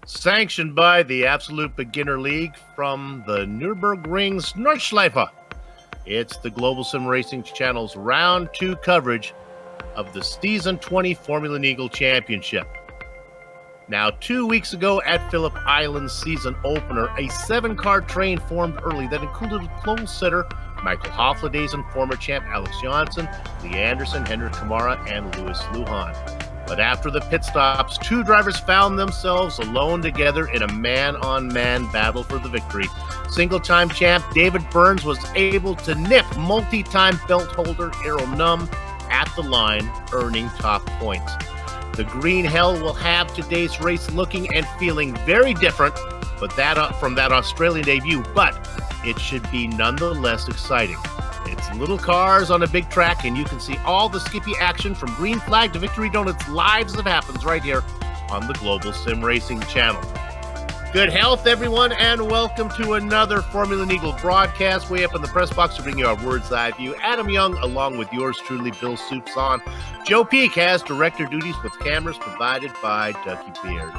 Sanctioned by the Absolute Beginner League from the Nürburgring's Nordschleife. It's the Global SimRacing Channel's Round 2 coverage of the Season 20 Formula Neagle Championship. Now, 2 weeks ago at Phillip Island's season opener, a 7-car train formed early that included pole sitter Michael Hofladezen, former champ Alex Johnson, Lee Anderson, Henrik Kamara, and Louis Lujan. But after the pit stops, 2 drivers found themselves alone together in a man-on-man battle for the victory. Single-time champ David Burns was able to nip multi-time belt holder Errol Num at the line, earning top points. The Green Hell will have today's race looking and feeling very different from that Australian debut, but it should be nonetheless exciting. It's little cars on a big track, and you can see all the Skippy action from green flag to victory donuts live as it happens right here on the Global SimRacing Channel. Good health, everyone, and welcome to another Formula Neagle broadcast. Way up in the press box to bring you our Words Eye view. Adam Young, along with yours truly, Bill Soups on. Joe Peak has director duties with cameras provided by Dougie Beard.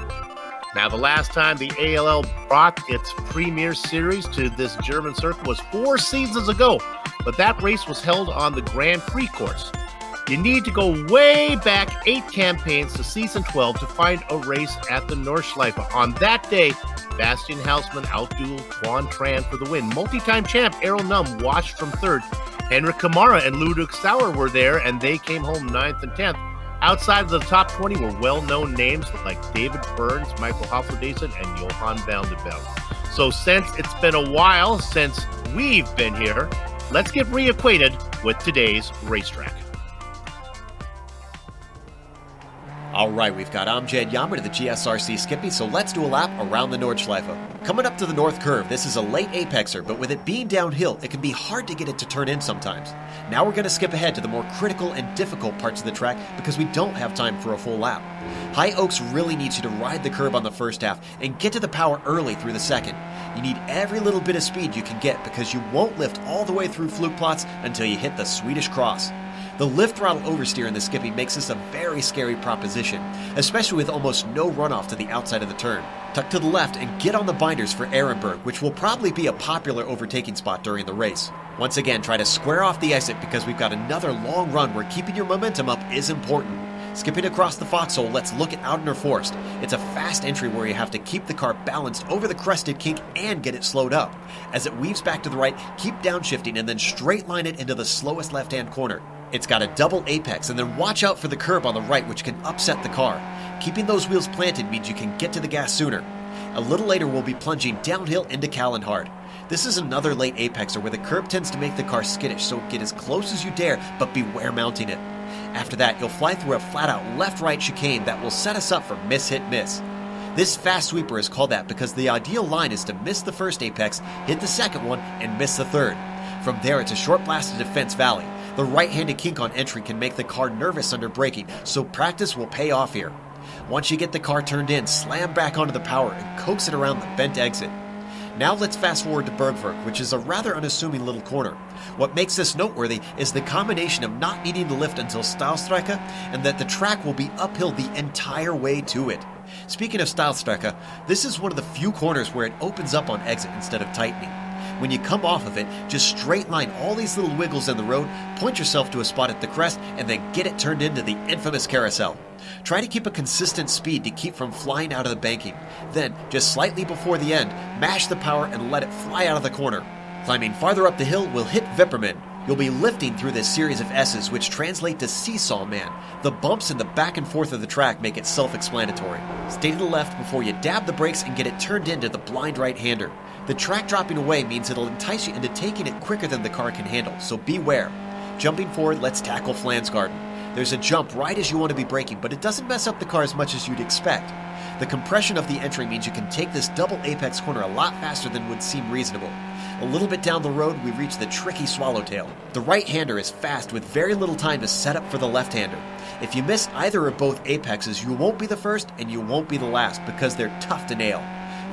Now, the last time the ALL brought its premier series to this German circuit was 4 seasons ago, but that race was held on the Grand Prix course. You need to go way back 8 campaigns to season 12 to find a race at the Nordschleife. On that day, Bastian Hausmann outdueled Quan Tran for the win. Multi-time champ Errol Num washed from 3rd. Henrik Kamara and Ludwig Sauer were there, and they came home 9th and 10th. Outside of the top 20 were well-known names like David Burns, Michael Hofladezen, and Johan Vanderbilt. So since it's been a while since we've been here, let's get reacquainted with today's racetrack. All right, we've got Amjad Yammer to the GSRC Skippy, so let's do a lap around the Nordschleife. Coming up to the north curve, this is a late apexer, but with it being downhill, it can be hard to get it to turn in sometimes. Now we're going to skip ahead to the more critical and difficult parts of the track because we don't have time for a full lap. High Oaks really needs you to ride the curb on the first half and get to the power early through the second. You need every little bit of speed you can get because you won't lift all the way through fluke plots until you hit the Swedish cross. The lift throttle oversteer in the Skippy makes this a very scary proposition, especially with almost no runoff to the outside of the turn. Tuck to the left and get on the binders for Ehrenberg, which will probably be a popular overtaking spot during the race. Once again, try to square off the exit because we've got another long run where keeping your momentum up is important. Skipping across the foxhole, let's look at Oudener Forest. It's a fast entry where you have to keep the car balanced over the crested kink and get it slowed up. As it weaves back to the right, keep downshifting and then straight line it into the slowest left-hand corner. It's got a double apex, and then watch out for the curb on the right, which can upset the car. Keeping those wheels planted means you can get to the gas sooner. A little later, we'll be plunging downhill into Kallenhard. This is another late apexer where the curb tends to make the car skittish, so get as close as you dare, but beware mounting it. After that, you'll fly through a flat-out left-right chicane that will set us up for miss-hit-miss. This fast sweeper is called that because the ideal line is to miss the first apex, hit the second one, and miss the third. From there, it's a short blast to Defense Valley. The right-handed kink on entry can make the car nervous under braking, so practice will pay off here. Once you get the car turned in, slam back onto the power and coax it around the bent exit. Now let's fast forward to Bergwerk, which is a rather unassuming little corner. What makes this noteworthy is the combination of not needing to lift until Steilstrecke and that the track will be uphill the entire way to it. Speaking of Steilstrecke, this is one of the few corners where it opens up on exit instead of tightening. When you come off of it, just straight line all these little wiggles in the road, point yourself to a spot at the crest, and then get it turned into the infamous carousel. Try to keep a consistent speed to keep from flying out of the banking. Then, just slightly before the end, mash the power and let it fly out of the corner. Climbing farther up the hill, we'll hit Vipperman. You'll be lifting through this series of S's, which translate to Seesaw Man. The bumps and the back and forth of the track make it self-explanatory. Stay to the left before you dab the brakes and get it turned into the blind right-hander. The track dropping away means it'll entice you into taking it quicker than the car can handle, so beware. Jumping forward, let's tackle Flansgarden. There's a jump right as you want to be braking, but it doesn't mess up the car as much as you'd expect. The compression of the entry means you can take this double apex corner a lot faster than would seem reasonable. A little bit down the road, we reach the tricky Swallowtail. The right-hander is fast with very little time to set up for the left-hander. If you miss either or both apexes, you won't be the first and you won't be the last because they're tough to nail.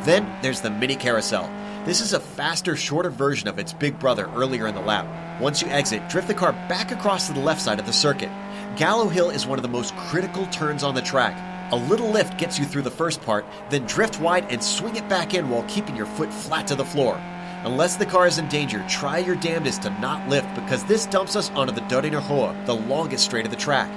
Then there's the mini carousel. This is a faster, shorter version of its big brother earlier in the lap. Once you exit, drift the car back across to the left side of the circuit. Gallow Hill is one of the most critical turns on the track. A little lift gets you through the first part, then drift wide and swing it back in while keeping your foot flat to the floor. Unless the car is in danger, try your damnedest to not lift, because this dumps us onto the Doringer Hoa, the longest straight of the track.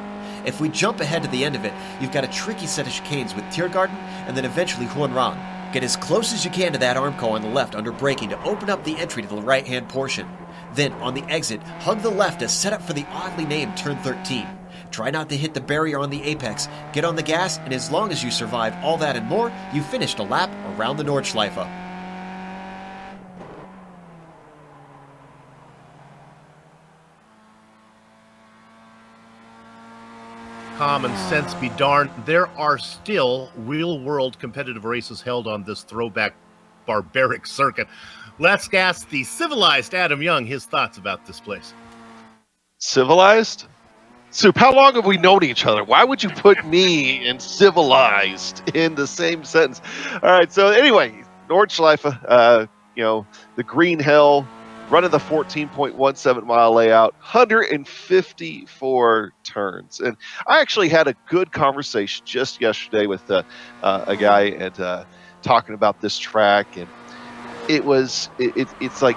If we jump ahead to the end of it, you've got a tricky set of chicanes with Tiergarten and then eventually Hohenrang. Get as close as you can to that Armco on the left under braking to open up the entry to the right-hand portion. Then, on the exit, hug the left to set up for the oddly named Turn 13. Try not to hit the barrier on the apex, get on the gas, and as long as you survive all that and more, you've finished a lap around the Nordschleife. Common sense be darned, there are still real-world competitive races held on this throwback barbaric circuit. Let's ask the civilized Adam Young his thoughts about this place. Civilized? Soup, how long have we known each other? Why would you put me and civilized in the same sentence? All right, so anyway, Nordschleife, the Green Hill, running the 14.17 mile layout, 154 turns. And I actually had a good conversation just yesterday with a guy and talking about this track, and it's like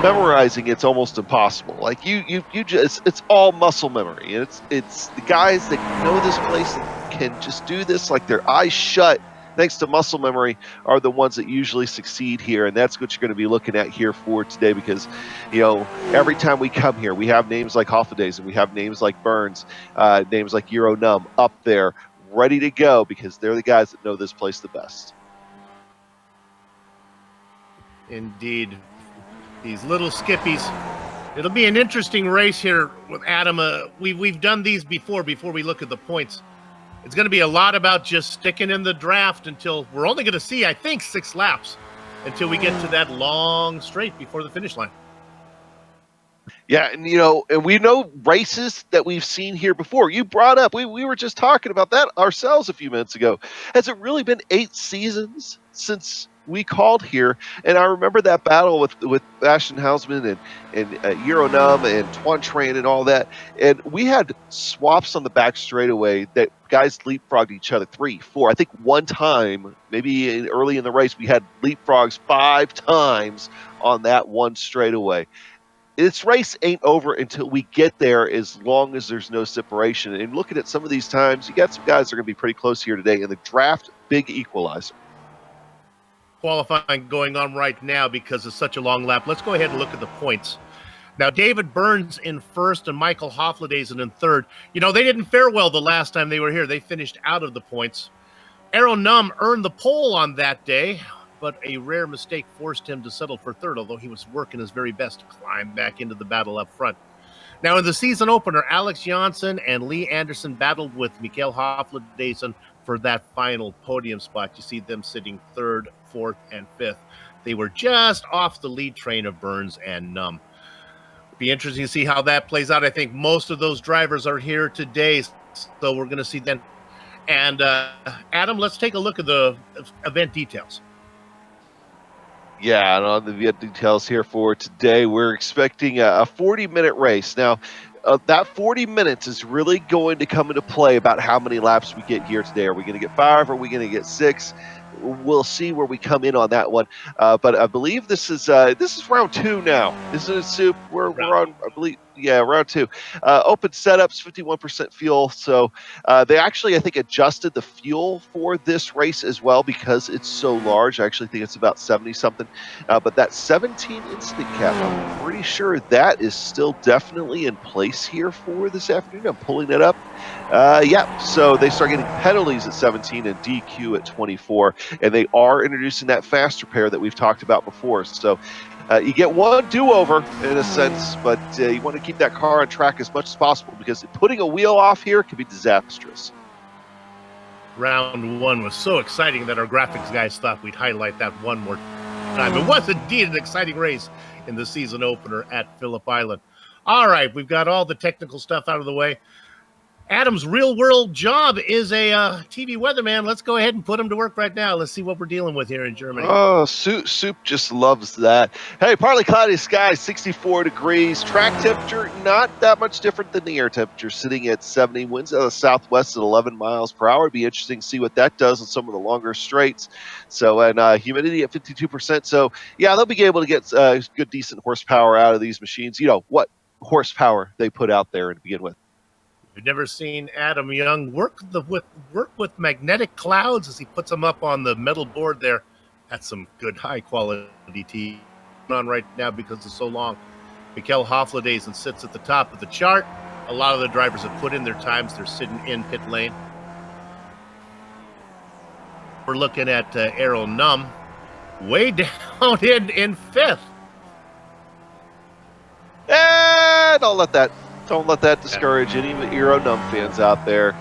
memorizing it's almost impossible. Like you just, it's all muscle memory, and it's the guys that know this place and can just do this like their eyes shut thanks to muscle memory are the ones that usually succeed here. And that's what you're going to be looking at here for today, because every time we come here we have names like Hoffade's and we have names like Burns, names like Euro Num up there ready to go, because they're the guys that know this place the best. Indeed. These little skippies. It'll be an interesting race here with Adam. We've done these before we look at the points. It's going to be a lot about just sticking in the draft until we're only going to see, I think, 6 laps until we get to that long straight before the finish line. Yeah, and we know races that we've seen here before. You brought up, we were just talking about that ourselves a few minutes ago. Has it really been 8 seasons since we called here? And I remember that battle with Bastian Hausman and Euronum and Tuan Tran and all that. And we had swaps on the back straightaway that guys leapfrogged each other 3, 4. I think one time, maybe early in the race, we had leapfrogs 5 times on that one straightaway. This race ain't over until we get there, as long as there's no separation. And looking at some of these times, you got some guys that are going to be pretty close here today in the draft, big equalizer. Qualifying going on right now because it's such a long lap. Let's go ahead and look at the points. Now, David Burns in first and Michael Hofladezen in third. They didn't fare well the last time they were here. They finished out of the points. Aero Num earned the pole on that day, but a rare mistake forced him to settle for third, although he was working his very best to climb back into the battle up front. Now, in the season opener, Alex Janssen and Lee Anderson battled with Mikael Hofladezen for that final podium spot. You see them sitting third, fourth, and fifth. They were just off the lead train of Burns and Num. Be interesting to see how that plays out. I think most of those drivers are here today, so we're going to see them. And Adam, let's take a look at the event details. Yeah, and on the event details here for today, we're expecting a 40-minute race. Now, that 40 minutes is really going to come into play about how many laps we get here today. Are we going to get 5? Are we going to get 6? We'll see where we come in on that one. But I believe this is round 2 now. Isn't it, Soup? We're on, I believe, round 2. Open setups, 51% fuel. So they actually, I think, adjusted the fuel for this race as well because it's so large. I actually think it's about 70-something. But that 17 instant cap, I'm pretty sure that is still definitely in place here for this afternoon. I'm pulling it up. So they start getting penalties at 17 and DQ at 24. And they are introducing that faster pair that we've talked about before. So you get one do-over in a sense, but you want to keep that car on track as much as possible because putting a wheel off here can be disastrous. Round 1 was so exciting that our graphics guys thought we'd highlight that one more time. It was indeed an exciting race in the season opener at Phillip Island. All right, we've got all the technical stuff out of the way. Adam's real world job is a TV weatherman. Let's go ahead and put him to work right now. Let's see what we're dealing with here in Germany. Oh, Soup just loves that. Hey, partly cloudy skies, 64 degrees. Track temperature, not that much different than the air temperature, sitting at 70. Winds out of the southwest at 11 miles per hour. It'd be interesting to see what that does on some of the longer straights. So, and humidity at 52%. So, yeah, they'll be able to get good, decent horsepower out of these machines. You know, what horsepower they put out there to begin with. You've never seen Adam Young work with magnetic clouds as he puts them up on the metal board there. That's some good high quality TV on right now because it's so long. Mikel Hofladays and sits at the top of the chart. A lot of the drivers have put in their times. They're sitting in pit lane. We're looking at Errol Num way down in fifth. Don't let that discourage any of the Euro Num fans out there.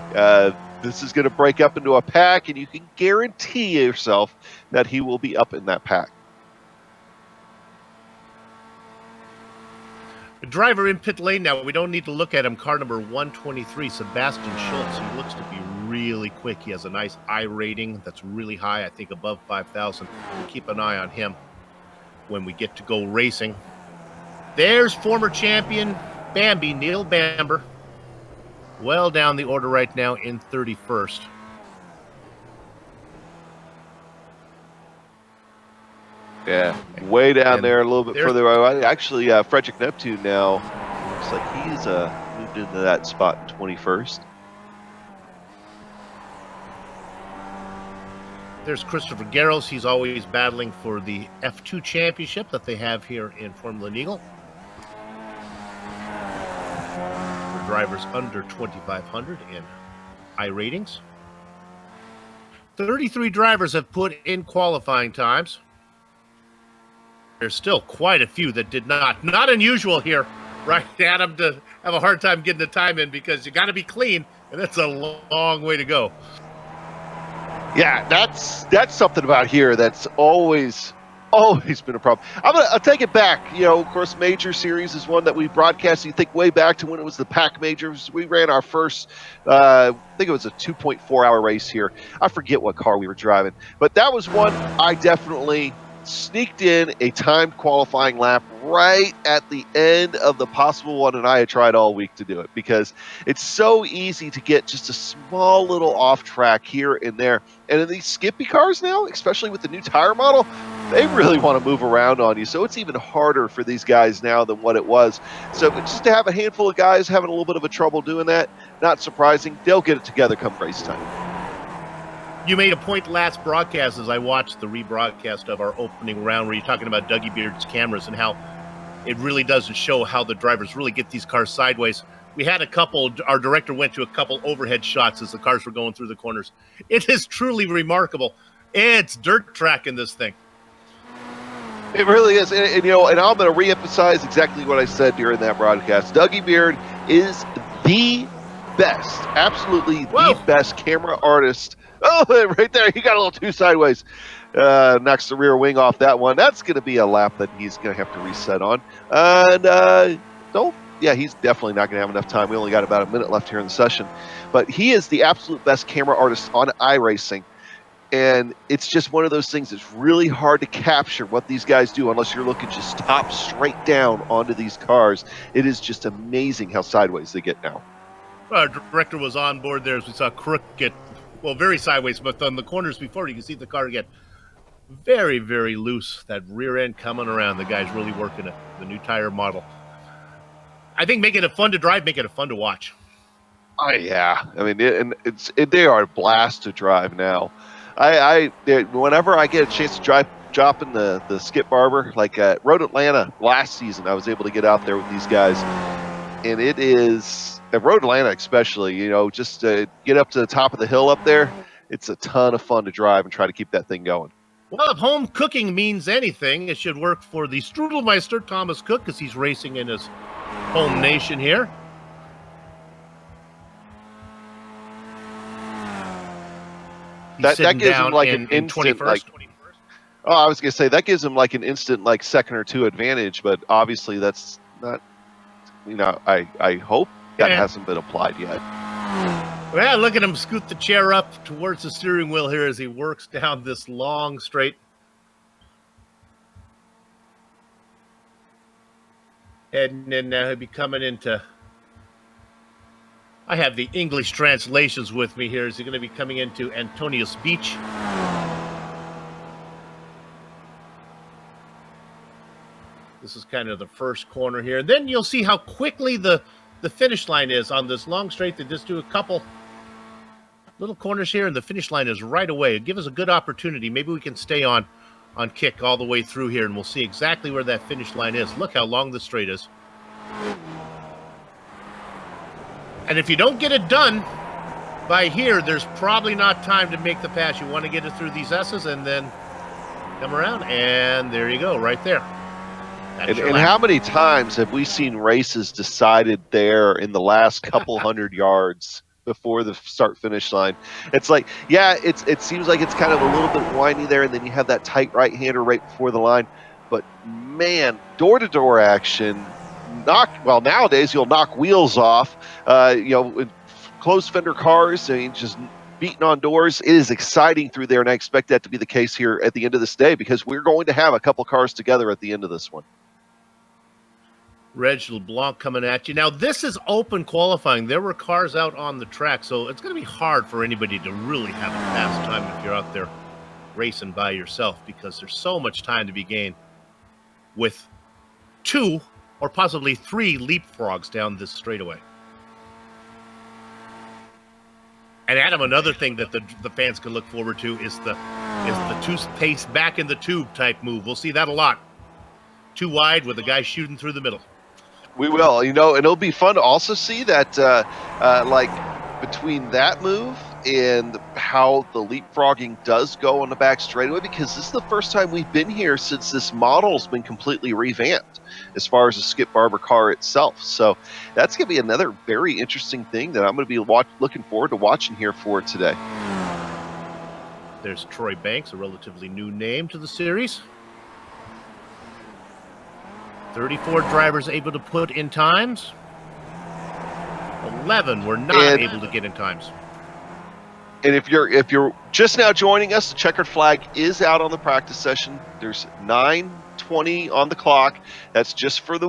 This is going to break up into a pack, and you can guarantee yourself that he will be up in that pack. The driver in pit lane now, we don't need to look at him. Car number 123, Sebastian Schultz. He looks to be really quick. He has a nice I rating that's really high, I think above 5,000. We'll keep an eye on him when we get to go racing. There's former champion Bambi, Neil Bamber, well down the order right now in 31st. Yeah, way down there, a little bit further away. Actually, Frederick Neptune now looks like he's moved into that spot in 21st. There's Christopher Garros. He's always battling for the F2 championship that they have here in Formula Neagle. For drivers under 2,500 in I ratings. 33 drivers have put in qualifying times. There's still quite a few that did not. Not unusual here, right, Adam, to have a hard time getting the time in because you got to be clean, and that's a long way to go. Yeah, that's something about here that's always been a problem. I'll take it back. You know, of course, Major Series is one that we broadcast. You think way back to when it was the Pack Majors. We ran our first, I think it was a 2.4-hour race here. I forget what car we were driving, but that was one I definitely sneaked in a timed qualifying lap right at the end of the possible one, and I had tried all week to do it because it's so easy to get just a small little off track here and there. And in these Skippy cars now, especially with the new tire model, they really want to move around on you, so it's even harder for these guys now than what it was. So just to have a handful of guys having a little bit of a trouble doing that, not surprising. They'll get it together come race time. You made a point last broadcast as I watched the rebroadcast of our opening round where you're talking about Dougie Beard's cameras and how it really doesn't show how the drivers really get these cars sideways. We had a couple, our director went to a couple overhead shots as the cars were going through the corners. It is truly remarkable. It's dirt track in this thing. It really is. And you know, and I'm going to reemphasize exactly what I said during that broadcast. Dougie Beard is the best, absolutely the best camera artist. Oh, right there. He got a little too sideways. Knocks the rear wing off that one. That's going to be a lap that he's going to have to reset on. And he's definitely not going to have enough time. We only got about a minute left here in the session. But he is the absolute best camera artist on iRacing. And it's just one of those things that's really hard to capture what these guys do unless you're looking just top straight down onto these cars. It is just amazing how sideways they get now. Our director was on board there as we saw Crook get, well, very sideways, but on the corners before you can see the car get very, very loose. That rear end coming around. The guy's really working it. The new tire model. I think making it fun to drive, making it fun to watch. Oh, yeah. I mean, they are a blast to drive now. Whenever I get a chance to drop in the Skip Barber, like at Road Atlanta last season, I was able to get out there with these guys. And it is, at Road Atlanta especially, you know, just to get up to the top of the hill up there, it's a ton of fun to drive and try to keep that thing going. Well, if home cooking means anything, it should work for the Strudelmeister, Thomas Cook, because he's racing in his home nation here. That gives him like an instant, like, oh, I was going to say, that gives him like an instant, like, second or two advantage, but obviously that's not, you know, I hope that hasn't been applied yet. Well, look at him scoot the chair up towards the steering wheel here as he works down this long straight. Heading in now, he'll be coming into... I have the English translations with me here. Is he going to be coming into Antonius Beach? This is kind of the first corner here. Then you'll see how quickly the finish line is on this long straight. They just do a couple little corners here, and the finish line is right away. It'll give us a good opportunity. Maybe we can stay on kick all the way through here, and we'll see exactly where that finish line is. Look how long the straight is. And if you don't get it done by here, there's probably not time to make the pass. You want to get it through these S's and then come around, and there you go, right there. And how many times have we seen races decided there in the last couple hundred yards before the start-finish line? It's like, yeah, it seems like it's kind of a little bit windy there, and then you have that tight right-hander right before the line. But, man, door-to-door action, nowadays you'll knock wheels off, with closed fender cars, I mean, just beating on doors. It is exciting through there, and I expect that to be the case here at the end of this day because we're going to have a couple cars together at the end of this one. Reg LeBlanc coming at you. Now, this is open qualifying. There were cars out on the track, so it's going to be hard for anybody to really have a fast time if you're out there racing by yourself because there's so much time to be gained with 2 or possibly 3 leapfrogs down this straightaway. And Adam, another thing that the fans can look forward to is the toothpaste back in the tube type move. We'll see that a lot. Too wide with a guy shooting through the middle. We will, and it'll be fun to also see that, like, between that move and how the leapfrogging does go on the back straightaway, because this is the first time we've been here since this model's been completely revamped as far as the Skip Barber car itself. So that's going to be another very interesting thing that I'm going to be looking forward to watching here for today. There's Troy Banks, a relatively new name to the series. 34 drivers able to put in times. 11 were not able to get in times. And if you're just now joining us, the checkered flag is out on the practice session. There's 9:20 on the clock. That's just for the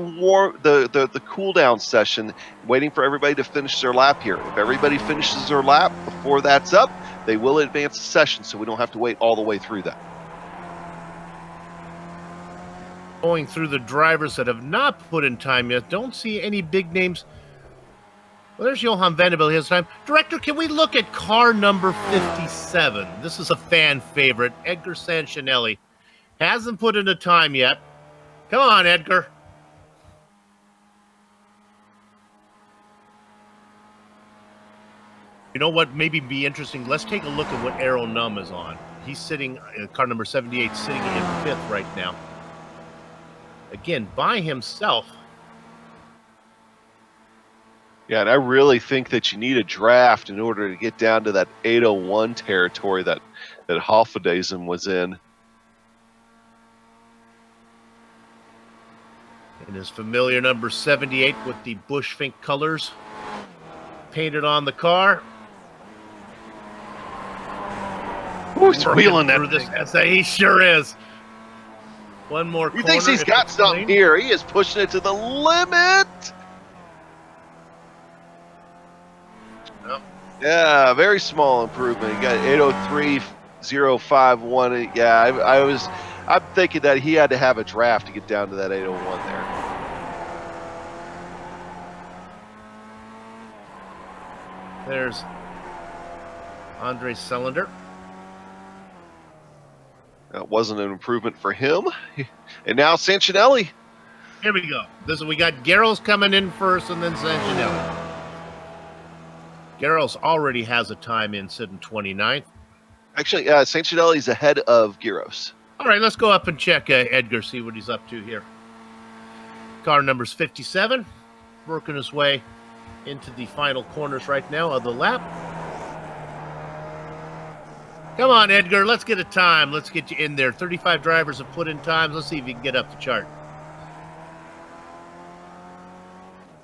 cool down session, waiting for everybody to finish their lap here. If everybody finishes their lap before that's up, they will advance the session, so we don't have to wait all the way through that. Going through the drivers that have not put in time yet, don't see any big names. Well, there's Johan Vanderbilt, his time. Director, can we look at car number 57? This is a fan favorite, Edgar Sanchinelli. Hasn't put in a time yet. Come on, Edgar. You know what? Maybe be interesting. Let's take a look at what Aero Num is on. He's sitting, car number 78, sitting in 5th right now. Again, by himself. Yeah, and I really think that you need a draft in order to get down to that 801 territory that Hoffadeisen was in. And his familiar number 78 with the Bushfink colors painted on the car. Ooh, he's wheeling that thing. He sure is. One more corner. He thinks he's got something here. He is pushing it to the limit. Yep. Yeah, very small improvement. He got 803.051. Yeah, I'm thinking that he had to have a draft to get down to that 801 there. There's Andre Selinder. That wasn't an improvement for him. And now Sanchinelli. Here we go. We got Garros coming in first and then Sanchinelli. Garros already has a time in sitting 29th. Actually, Sanchinelli's ahead of Garros. All right, let's go up and check Edgar, see what he's up to here. Car number's 57, working his way into the final corners right now of the lap. Come on, Edgar, let's get a time. Let's get you in there. 35 drivers have put in times. Let's see if you can get up the chart.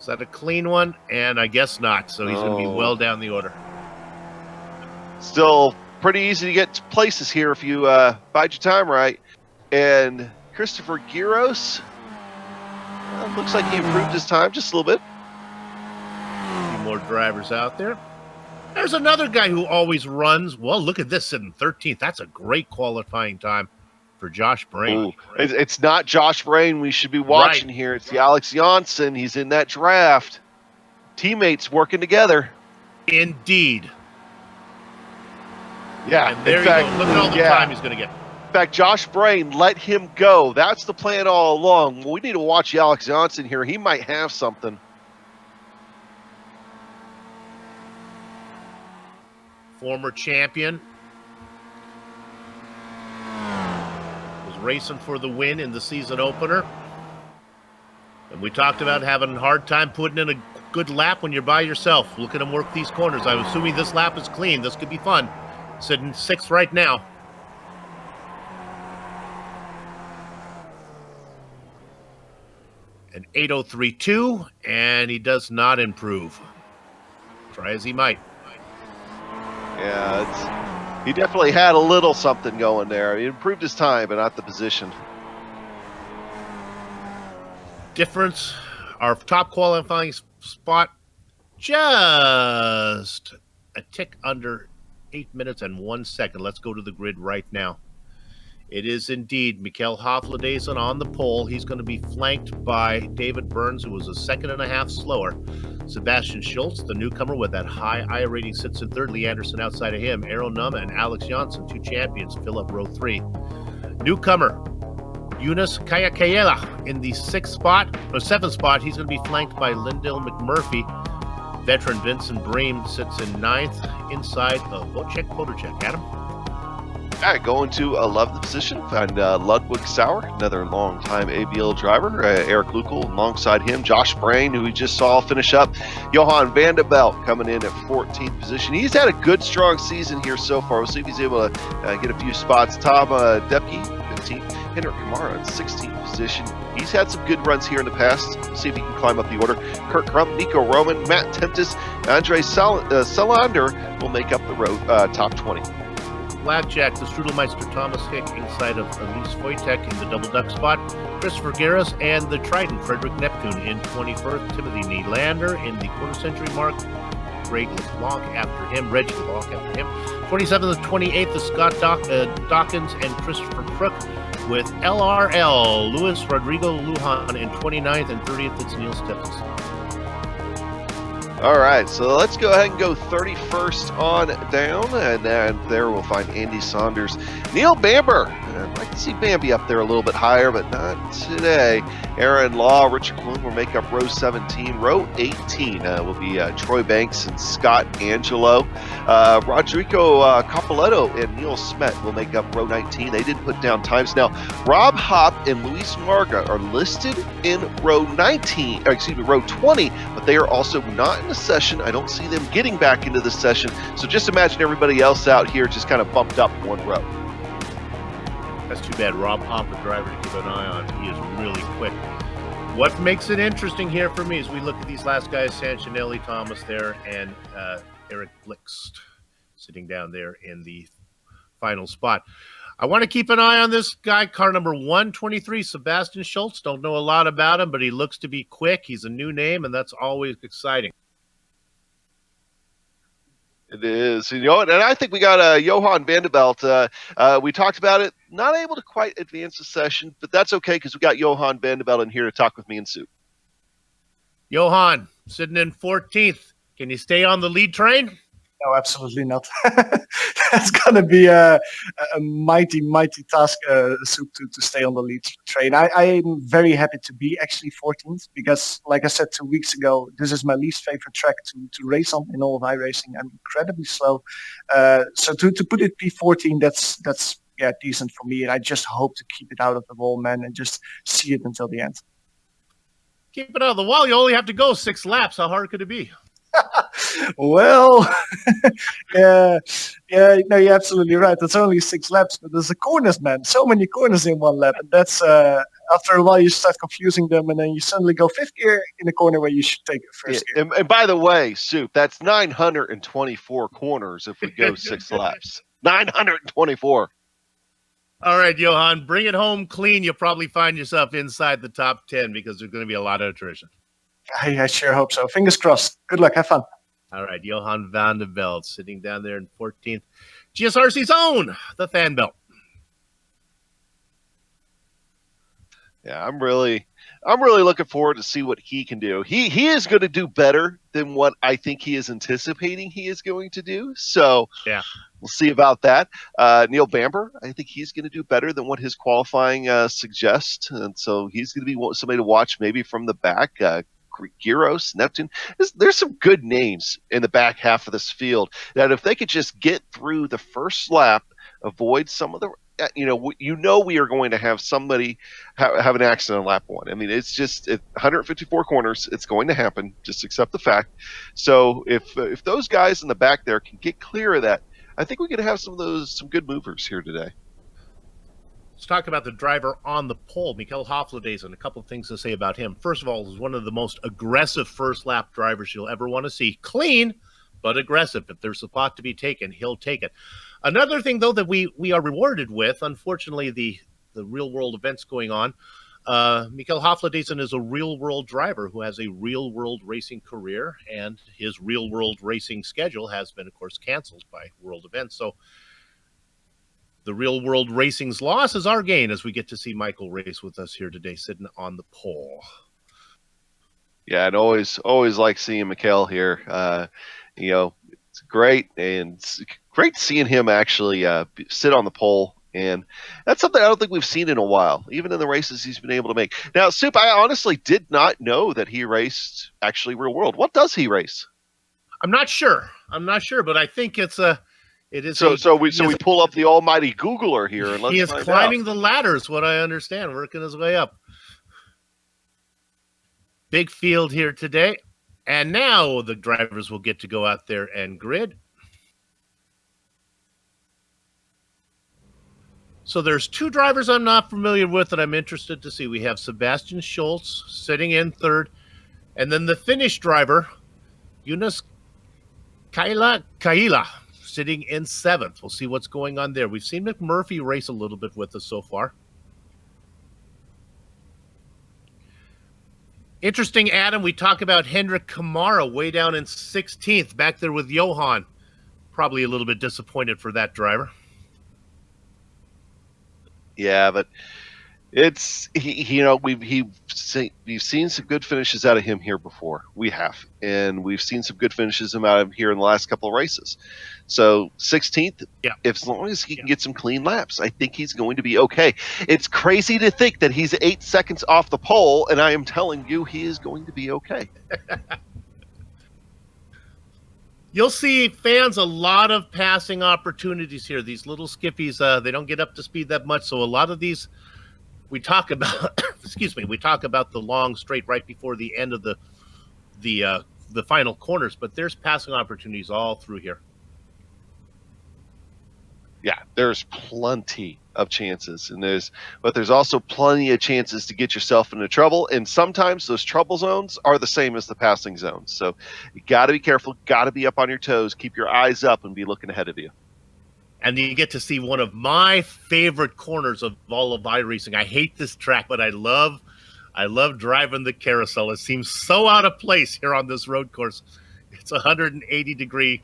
Is that a clean one? And I guess not, so he's going to be well down the order. Still pretty easy to get to places here if you bide your time right. And Christopher Giros, looks like he improved his time just a little bit. A few more drivers out there. There's another guy who always runs. Well, look at this, sitting 13th. That's a great qualifying time for Josh Brain. Ooh, it's not Josh Brain we should be watching here. It's the Alex Janssen. He's in that draft. Teammates working together. Indeed. Yeah. And there you go. Look at all the time he's going to get. In fact, Josh Brain, let him go. That's the plan all along. We need to watch Alex Janssen here. He might have something. Former champion. Was racing for the win in the season opener. And we talked about having a hard time putting in a good lap when you're by yourself. Look at him work these corners. I'm assuming this lap is clean. This could be fun. Sitting 6th right now. An 8:03.2, and he does not improve. Try as he might. Yeah, he definitely had a little something going there. He improved his time, but not the position. Difference, our top qualifying spot, just a tick under 8 minutes and 1 second. Let's go to the grid right now. It is indeed Mikael Hofladeson on the pole. He's going to be flanked by David Burns, who was a 1.5 seconds slower. Sebastian Schultz, the newcomer with that high I rating, sits in third. Lee Anderson outside of him. Aaron Numa and Alex Janssen, 2 champions, fill up row 3. Newcomer Yunus Kayakayela in the 7th spot. He's going to be flanked by Lyndell McMurphy. Veteran Vincent Bream sits in 9th inside of Wojciech Podorczak. Adam? All right, going to 11th position, find Ludwig Sauer, another long-time ABL driver. Eric Lukel alongside him. Josh Brain, who we just saw finish up. Johan Vanderbilt coming in at 14th position. He's had a good, strong season here so far. We'll see if he's able to get a few spots. Tom Depke, 15th. Henrik Kamara in 16th position. He's had some good runs here in the past. We'll see if he can climb up the order. Kurt Crump, Nico Roman, Matt Tempest, Andre Salander will make up the top 20. Blackjack, the Strudelmeister Thomas Hick inside of Elise Wojtek in the double duck spot. Christopher Garris and the Trident Frederick Neptune in 21st. Timothy Nylander in the quarter century mark. Greg LeBlanc after him. Reggie LeBlanc after him. 27th and 28th is Scott Dawkins and Christopher Crook with LRL. Luis Rodrigo Lujan in 29th and 30th. It's Neil Steffens. All right, so let's go ahead and go 31st on down, and then there we'll find Andy Saunders. Neil Bamber, I'd like to see Bambi up there a little bit higher, but not today. Aaron Law, Richard Bloom will make up row 17. Row 18 will be Troy Banks and Scott Angelo. Rodrigo Capoletto and Neil Smet will make up row 19. They did put down times. Now, Rob Hopp and Luis Marga are listed in row 20, but they are also not in the session. I don't see them getting back into the session. So just imagine everybody else out here just kind of bumped up one row. That's too bad. Rob Hopp, a driver to keep an eye on. He is really quick. What makes it interesting here for me is we look at these last guys, Sanchinelli, Thomas there, and Eric Blixt sitting down there in the final spot. I want to keep an eye on this guy, car number 123, Sebastian Schultz. Don't know a lot about him, but he looks to be quick. He's a new name, and that's always exciting. It is, and I think we got Johan Vanderbilt. We talked about it, not able to quite advance the session, but that's okay because we got Johan Vanderbilt in here to talk with me and Sue. Johan, sitting in 14th. Can you stay on the lead train? No, absolutely not. That's going to be a mighty task, Soup, to stay on the lead train. I'm very happy to be actually 14th because, like I said 2 weeks ago, this is my least favorite track to race on in all of iRacing. I'm incredibly slow. So to put it P14, that's decent for me. And I just hope to keep it out of the wall, man, and just see it until the end. Keep it out of the wall. You only have to go 6 laps. How hard could it be? Well, no, you're absolutely right. It's only 6 laps, but there's a corners, man. So many corners in one lap, and that's a after a while, you start confusing them, and then you suddenly go fifth gear in a corner where you should take first gear. And by the way, Soup, that's 924 corners if we go 6 laps. 924. All right, Johan, bring it home clean. You'll probably find yourself inside the top 10 because there's going to be a lot of attrition. I sure hope so. Fingers crossed. Good luck. Have fun. All right, Johan van der Velde sitting down there in 14th. GSRC's own, the fan belt. Yeah, I'm really looking forward to see what he can do. He is going to do better than what I think he is anticipating he is going to do. So yeah, we'll see about that. Neil Bamber, I think he's going to do better than what his qualifying suggests, and so he's going to be somebody to watch maybe from the back. Gyros, Neptune. There's some good names in the back half of this field that if they could just get through the first lap, avoid some of the we are going to have somebody have an accident on lap 1. I mean, it's just 154 corners. It's going to happen. Just accept the fact. So if those guys in the back there can get clear of that, I think we could have some good movers here today. Let's talk about the driver on the pole, Mikel Hofladezen. A couple of things to say about him. First of all, he's one of the most aggressive first lap drivers you'll ever want to see. Clean, but aggressive. If there's a spot to be taken, he'll take it. Another thing, though, that we are rewarded with, unfortunately, the real-world events going on, Mikel Hofladezen is a real-world driver who has a real-world racing career, and his real-world racing schedule has been, of course, canceled by world events. So the real-world racing's loss is our gain as we get to see Michael race with us here today, sitting on the pole. Yeah, and always like seeing Mikel here. It's great, and it's great seeing him actually sit on the pole, and that's something I don't think we've seen in a while, even in the races he's been able to make. Now, Soup, I honestly did not know that he raced actually real world. What does he race? I'm not sure, but I think it is. So we pull up the almighty Googler here, and let's he is find climbing out. the ladders, what I understand, working his way up. Big field here today. And now the drivers will get to go out there and grid. So there's 2 drivers I'm not familiar with that I'm interested to see. We have Sebastian Schultz sitting in 3rd. And then the Finnish driver, Jonas Kaila, sitting in 7th. We'll see what's going on there. We've seen McMurphy race a little bit with us so far. Interesting, Adam, we talk about Hendrik Kamara way down in 16th, back there with Johan. Probably a little bit disappointed for that driver. Yeah, but it's we've seen some good finishes out of him here before. We have, and we've seen some good finishes out of him here in the last couple of races. So 16th, yeah. As long as he can get some clean laps, I think he's going to be okay. It's crazy to think that he's 8 seconds off the pole, and I am telling you, he is going to be okay. You'll see fans a lot of passing opportunities here. These little skippies, they don't get up to speed that much. So a lot of these, we talk about, we talk about the long straight right before the end of the final corners, but there's passing opportunities all through here. Yeah, there's plenty of chances, but there's also plenty of chances to get yourself into trouble, and sometimes those trouble zones are the same as the passing zones. So you got to be careful, got to be up on your toes, keep your eyes up, and be looking ahead of you. And you get to see one of my favorite corners of all of iRacing. I hate this track, but I love driving the carousel. It seems so out of place here on this road course. It's a 180-degree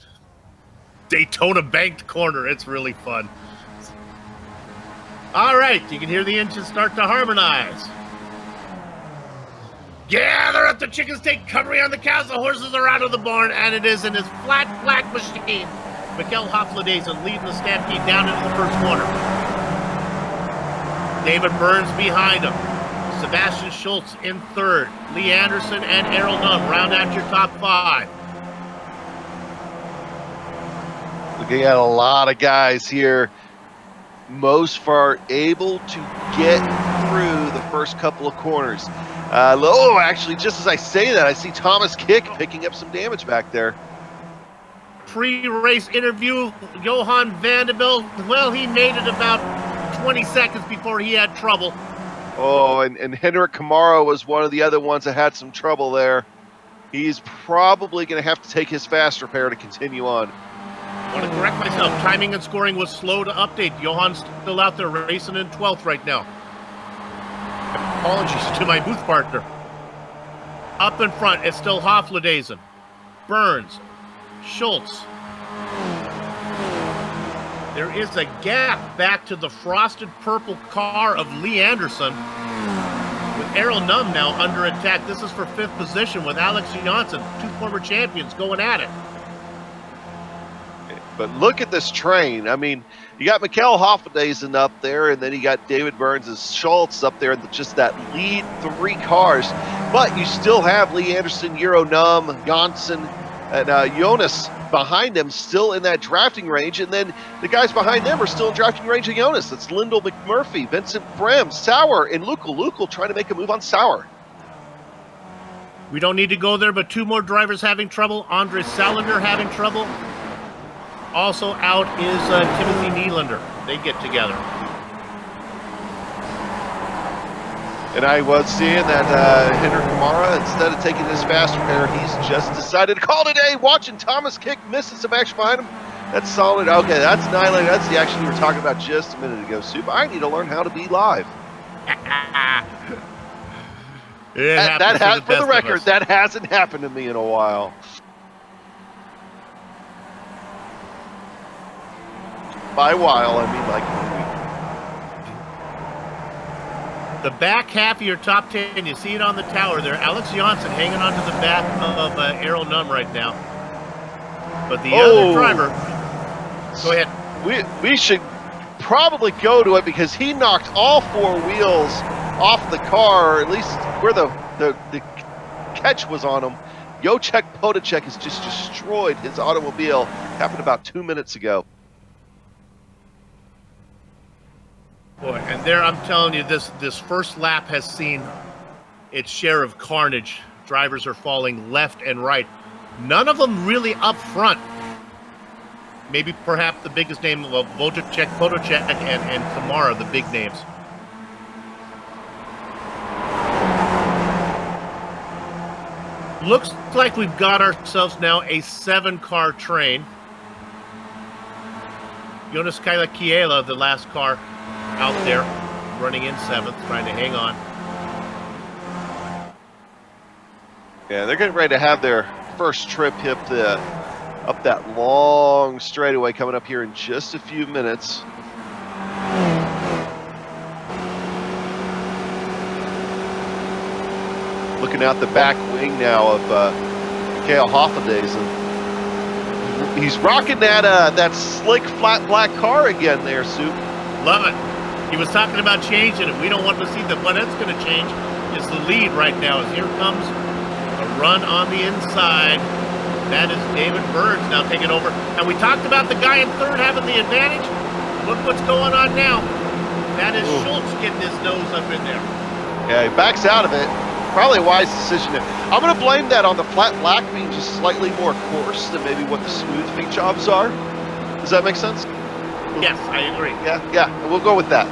Daytona banked corner. It's really fun. All right, you can hear the engine start to harmonize. Yeah, they're at the chicken steak covering on the cows. The horses are out of the barn, and it is in his flat black machine. Mikel Hofladezen leading the stampede down into the first corner. David Burns behind him. Sebastian Schultz in 3rd. Lee Anderson and Errol Nunn round out your top 5. Looking at a lot of guys here. Most far able to get through the first couple of corners. Actually, just as I say that, I see Thomas Kick picking up some damage back there. Pre-race interview, Johan van der Velde, well, he made it about 20 seconds before he had trouble. Oh, and Henrik Kamara was one of the other ones that had some trouble there. He's probably going to have to take his fast repair to continue on. I want to correct myself. Timing and scoring was slow to update. Johan's still out there racing in 12th right now. Apologies to my booth partner. Up in front, it's still Hofladezen, Burns, Schultz. There is a gap back to the frosted purple car of Lee Anderson, with Errol Num now under attack. This is for 5th position with Alex Janssen, 2 former champions going at it. But look at this train. I mean, you got Mikkel Hofladezen up there, and then you got David Burns' Schultz up there, and just that lead 3 cars. But you still have Lee Anderson, Euro Num, Janssen, and Jonas behind them still in that drafting range. And then the guys behind them are still in drafting range of Jonas. That's Lyndall McMurphy, Vincent Brem, Sauer, and Lukel trying to make a move on Sauer. We don't need to go there, but 2 more drivers having trouble. Andre Salinger having trouble. Also out is Timothy Nylander. They get together. And I was seeing that Henrik Kamara, instead of taking his fast repair, he's just decided to call today. Watching Thomas Kick, missing some action behind him. That's solid. Okay, that's Nylander. That's the action you were talking about just a minute ago, Soup. I need to learn how to be live. For the record, that hasn't happened to me in a while. By a while, I mean like 1 week. The back half of your top 10, you see it on the tower there. Alex Janssen hanging on to the back of Errol Num right now. But the other driver, go ahead. We should probably go to it because he knocked all 4 wheels off the car, or at least where the catch was on him. Jacek Podacek has just destroyed his automobile. Happened about 2 minutes ago. Boy, and there I'm telling you, this first lap has seen its share of carnage. Drivers are falling left and right. None of them really up front. Maybe perhaps the biggest name of Podacek, and Kamara, the big names. Looks like we've got ourselves now a 7-car train. Jonas Kiela, the last car out there, running in 7th, trying to hang on. Yeah, they're getting ready to have their first trip up that long straightaway coming up here in just a few minutes. Looking out the back wing now of Mikkel Hofladezen. He's rocking that slick flat black car again there, Soup. Love it. He was talking about changing it. We don't want to see the one that's going to change. It's the lead right now. As here comes a run on the inside. That is David Burns now taking over. And we talked about the guy in 3rd having the advantage. Look what's going on now. That is Schultz getting his nose up in there. Yeah, he backs out of it. Probably a wise decision. I'm going to blame that on the flat black being just slightly more coarse than maybe what the smooth paint jobs are. Does that make sense? Yes, I agree. Yeah, we'll go with that.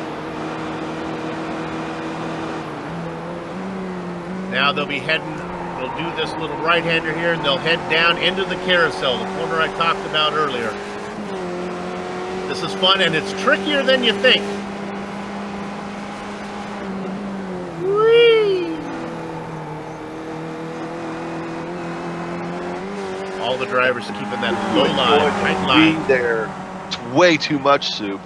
Now they'll be heading, they'll do this little right-hander here, and they'll head down into the carousel, the corner I talked about earlier. This is fun, and it's trickier than you think. Whee! All the drivers keeping that low line, right line. There. It's way too much, Soup.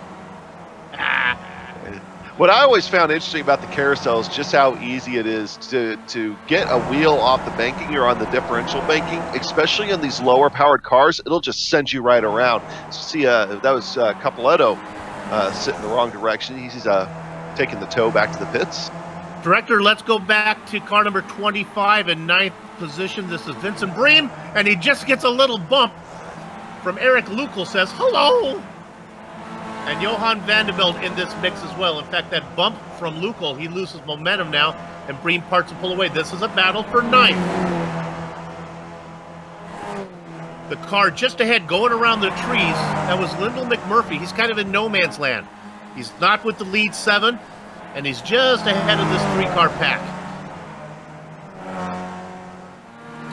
What I always found interesting about the carousel is just how easy it is to get a wheel off the banking or on the differential banking, especially in these lower powered cars. It'll just send you right around. So see, that was Capoletto sitting the wrong direction. He's taking the tow back to the pits. Director, let's go back to car number 25 in 9th position. This is Vincent Bream, and he just gets a little bump from Eric Lukel, says hello. And Johan Vanderbilt in this mix as well. In fact, that bump from Lukel, he loses momentum now, and Bream parts to pull away. This is a battle for 9th. The car just ahead going around the trees, that was Lyndall McMurphy. He's kind of in no man's land. He's not with the lead 7. And he's just ahead of this 3-car pack.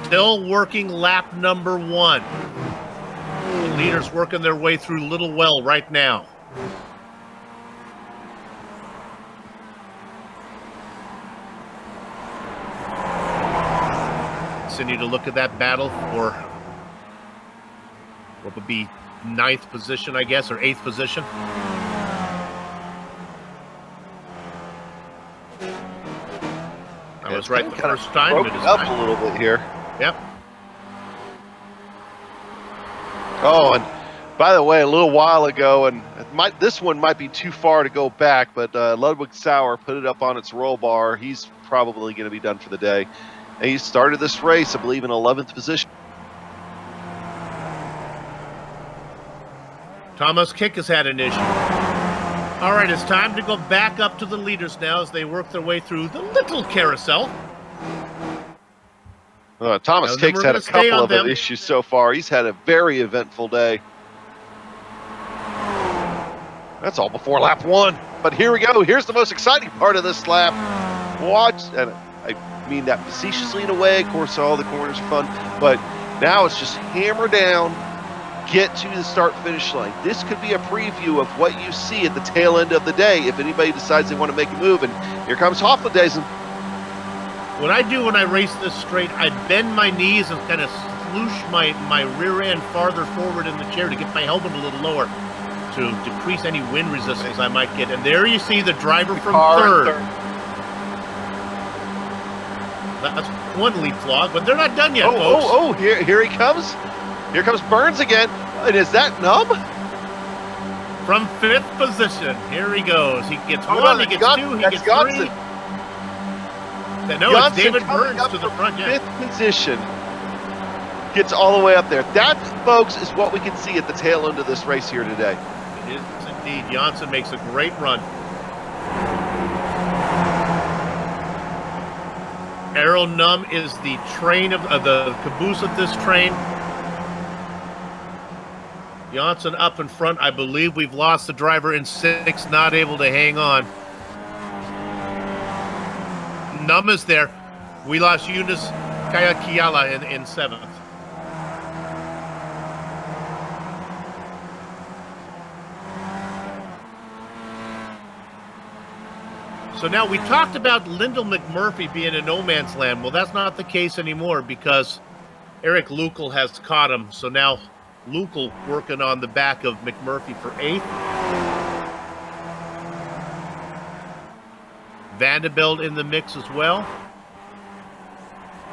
Still working lap number 1. The leaders working their way through Little Well right now. Continue to look at that battle for what would be 9th position, I guess, or 8th position. I was right the first time. Broke it up a little bit here. Yep. Oh, and by the way, a little while ago, and this one might be too far to go back, but Ludwig Sauer put it up on its roll bar. He's probably going to be done for the day. And he started this race, I believe, in 11th position. Thomas Kick has had an issue. All right, it's time to go back up to the leaders now as they work their way through the little carousel. Thomas Kick's had a couple of issues so far. He's had a very eventful day. That's all before lap 1. But here we go. Here's the most exciting part of this lap. Watch, and I mean that facetiously in a way. Of course, all the corners are fun. But now it's just hammer down, get to the start-finish line. This could be a preview of what you see at the tail end of the day if anybody decides they want to make a move. And here comes Hoffmann-Daisen. What I do when I race this straight, I bend my knees and kind of sloosh my rear end farther forward in the chair to get my helmet a little lower to decrease any wind resistance I might get. And there you see the driver from third. That's one lead flaw, but they're not done yet, folks. Here he comes. Here comes Burns again. And is that Numb? From 5th position. Here he goes. He gets 1, he gets 2, he gets 3. No, it's David Burns to the front. 5th position. Gets all the way up there. That, folks, is what we can see at the tail end of this race here today. It is indeed. Janssen makes a great run. Arrow Numb is the train of the caboose of this train. Janssen up in front. I believe we've lost the driver in 6, not able to hang on. Numb is there. We lost Yunus Kayakiala in 7th. So now we talked about Lyndall McMurphy being in no man's land. Well, that's not the case anymore because Eric Lukal has caught him. So now Lukal working on the back of McMurphy for 8th. Vanderbilt in the mix as well.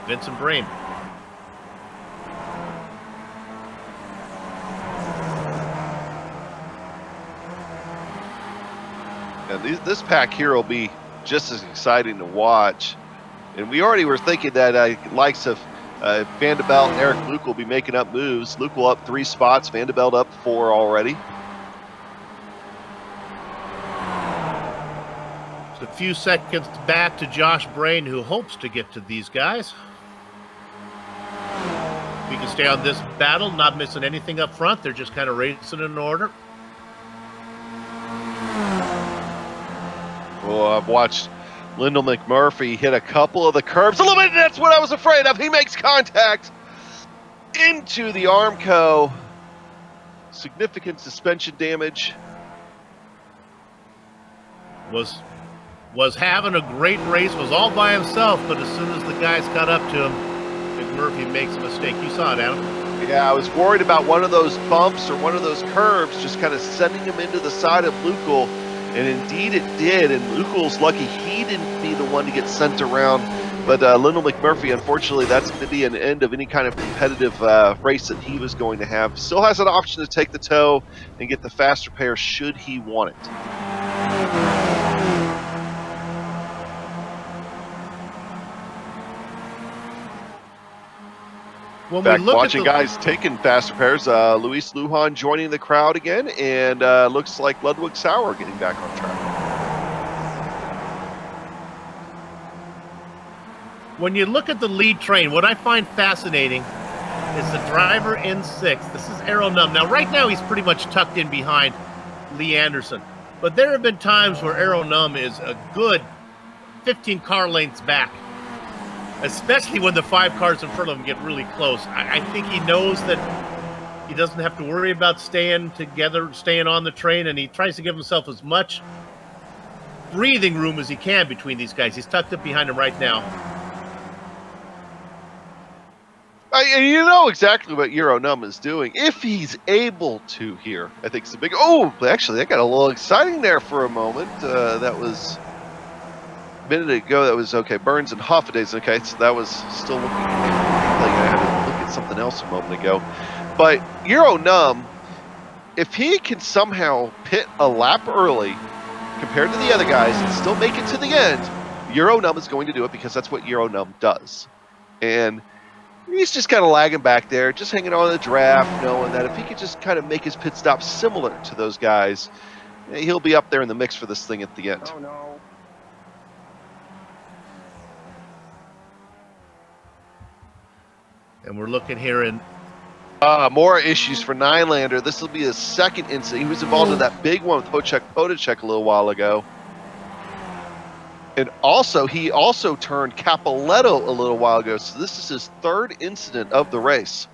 Vincent Brain. And this pack here will be just as exciting to watch. And we already were thinking that likes of Vanderbilt and Eric Luke will be making up moves. Luke will up 3 spots, Vanderbilt up 4 already. A few seconds back to Josh Brain, who hopes to get to these guys. We can stay on this battle, not missing anything up front. They're just kind of racing in order. Well, I've watched Lyndall McMurphy hit a couple of the curbs. A little bit, that's what I was afraid of. He makes contact into the Armco. Significant suspension damage. Was having a great race, was all by himself, but as soon as the guys caught up to him, McMurphy makes a mistake. You saw it, Adam. Yeah, I was worried about one of those bumps or one of those curves just kind of sending him into the side of Lukal, and indeed it did, and Lukal's lucky he didn't be the one to get sent around, but Lyndall McMurphy, unfortunately, that's going to be an end of any kind of competitive race that he was going to have. Still has an option to take the tow and get the faster pair should he want it. In fact, watching guys taking faster pairs, Luis Lujan joining the crowd again, and looks like Ludwig Sauer getting back on track. When you look at the lead train, what I find fascinating is the driver in 6th. This is Arrow Numb. Now, right now, he's pretty much tucked in behind Lee Anderson. But there have been times where Aero Num is a good 15 car lengths back, especially when the 5 cars in front of him get really close. I think he knows that he doesn't have to worry about staying together, staying on the train, and he tries to give himself as much breathing room as he can between these guys. He's tucked up behind him right now. You know exactly what Euro Num is doing. If he's able to here, I think it's a big... Oh, actually, that got a little exciting there for a moment. That was... A minute ago, that was okay. Burns and Hoffade's okay. So that was still looking like I had to look at something else a moment ago. But Euro Num, if he can somehow pit a lap early compared to the other guys and still make it to the end, Euro Num is going to do it because that's what Euro Num does. And he's just kind of lagging back there, just hanging on the draft, knowing that if he could just kind of make his pit stop similar to those guys, he'll be up there in the mix for this thing at the end. Oh no. And we're looking here in... More issues for Nylander. This will be his second incident. He was involved in that big one with Potacek a little while ago. And also, he also turned Capoletto a little while ago. So this is his third incident of the race.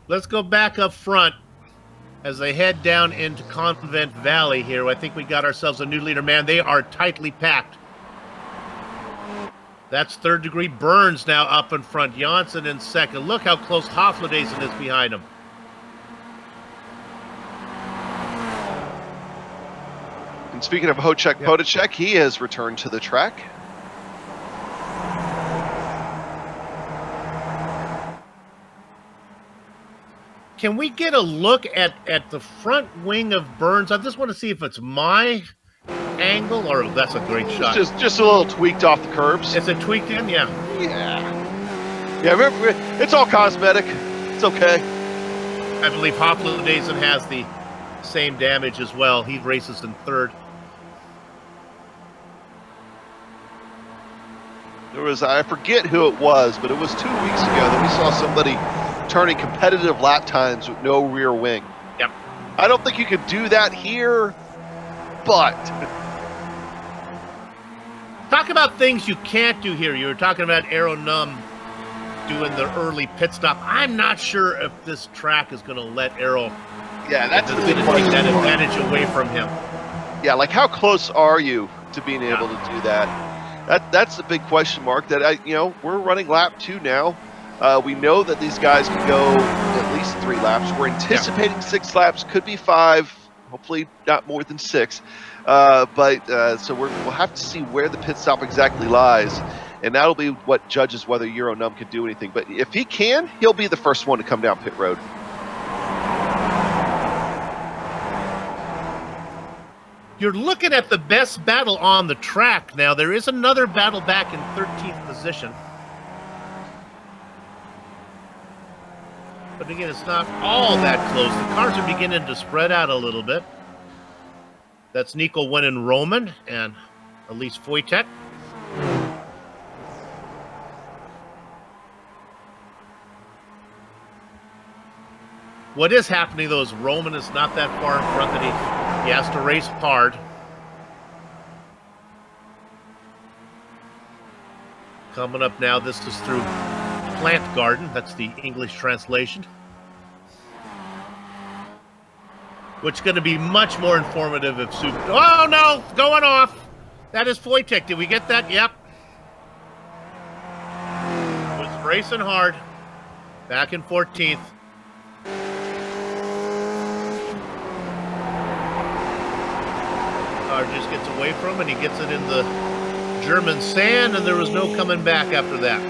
Let's go back up front as they head down into Convent Valley here. I think we got ourselves a new leader. Man, they are tightly packed. That's Third Degree Burns now up in front. Janssen in second. Look how close Hofladezen is behind him. And speaking of Potacek, he has returned to the track. Can we get a look at the front wing of Burns? I just want to see if it's my angle or that's a great shot. It's just a little tweaked off the curbs. Is it tweaked in? Yeah. Yeah, it's all cosmetic. It's okay. I believe Hofladezen has the same damage as well. He races in third. There was, I forget who it was, but it was 2 weeks ago that we saw somebody turning competitive lap times with no rear wing. Yep. I don't think you could do that here, but... Talk about things you can't do here. You were talking about Aero Num doing the early pit stop. I'm not sure if this track is going to let Aero... Yeah, that's going to take that advantage away from him. Yeah, like how close are you to being able to do that? That's the big question mark. That we're running lap 2 now. We know that these guys can go at least 3 laps. We're anticipating 6 laps, could be 5, hopefully not more than 6. So we'll have to see where the pit stop exactly lies, and that'll be what judges whether Euro Num can do anything. But if he can, he'll be the first one to come down pit road. You're looking at the best battle on the track now. There is another battle back in 13th position. But again, it's not all that close. The cars are beginning to spread out a little bit. That's Nico winning Roman and Elise Foytek. What is happening, though, is Roman is not that far in front that he has to race hard. Coming up now, this is through Plant Garden. That's the English translation. Which is going to be much more informative if Super... Oh, no! Going off! That is Foytek. Did we get that? Yep. Was racing hard. Back in 14th. Car just gets away from him, and he gets it in the German sand, and there was no coming back after that.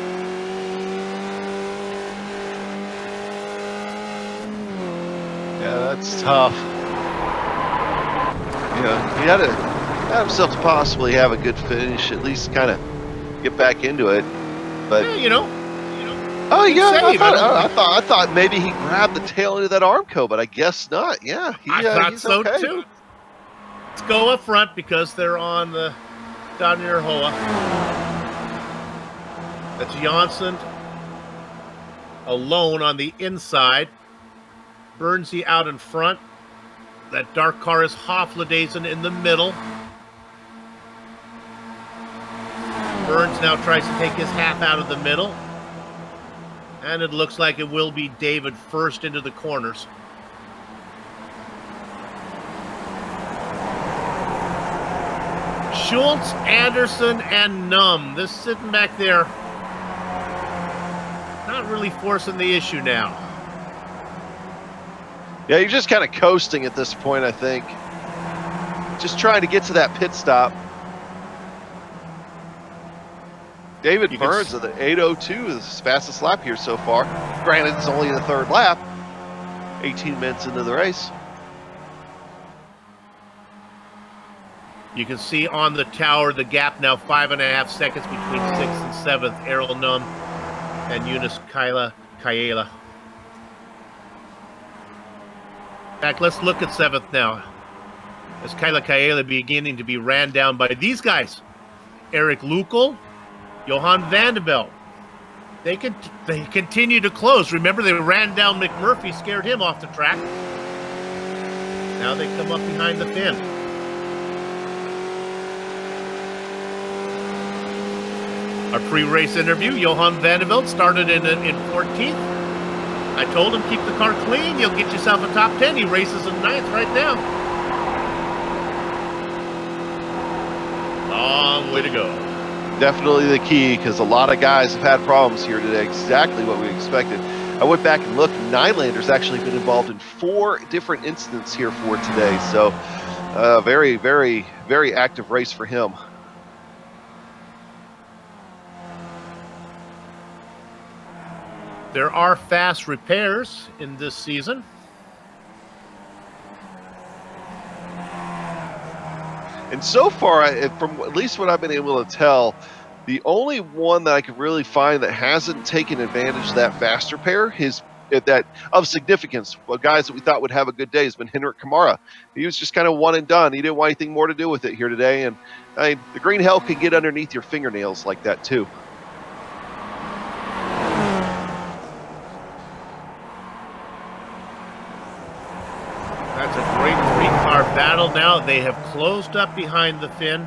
Yeah, that's tough. He had himself to possibly have a good finish, at least kind of get back into it. But oh yeah, I thought maybe he grabbed the tail end of that Armco, but I guess not. Yeah, I thought he's so okay. too. Let's go up front because they're on the down near Hoa. That's Janssen alone on the inside. Bernsey out in front. That dark car is Hofladezen in the middle. Burns now tries to take his half out of the middle. And it looks like it will be David first into the corners. Schultz, Anderson, and Numb. This sitting back there, not really forcing the issue now. Yeah, you're just kind of coasting at this point, I think. Just trying to get to that pit stop. David Burns at the 8:02 is his fastest lap here so far. Granted, it's only the third lap, 18 minutes into the race. You can see on the tower the gap now 5.5 seconds between 6th and 7th. Errol Numb and Eunice Kaela. In fact, let's look at 7th now. As Kaela beginning to be ran down by these guys. Eric Lukel, Johan Vanderbilt. They continue to close. Remember, they ran down McMurphy, scared him off the track. Now they come up behind the Finn. Our pre-race interview, Johan Vanderbilt started in 14th. I told him, keep the car clean, you'll get yourself a top 10. He races in 9th right now. Long way to go. Definitely the key, because a lot of guys have had problems here today. Exactly what we expected. I went back and looked. Nylander's actually been involved in 4 different incidents here for today. So very, very, very active race for him. There are fast repairs in this season. And so far, from at least what I've been able to tell, the only one that I could really find that hasn't taken advantage of that fast repair that of significance, well, guys that we thought would have a good day, has been Henrik Kamara. He was just kind of one and done. He didn't want anything more to do with it here today. And I mean, the green hell can get underneath your fingernails like that too. That's a great 3-car battle now. They have closed up behind the Finn.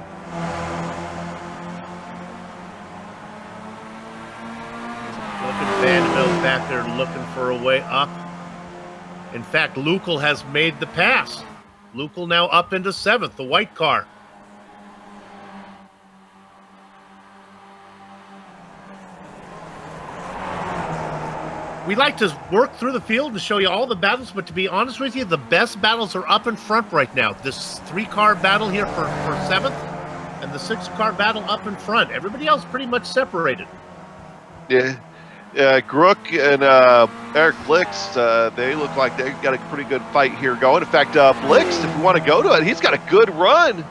Look at Vanderbilt back there looking for a way up. In fact, Lukel has made the pass. Lukel now up into 7th, the white car. We like to work through the field to show you all the battles, but to be honest with you, the best battles are up in front right now. This 3-car battle here for 7th, and the 6-car battle up in front. Everybody else pretty much separated. Yeah. Grook and Eric Blix, they look like they got a pretty good fight here going. In fact, Blix, if you want to go to it, he's got a good run.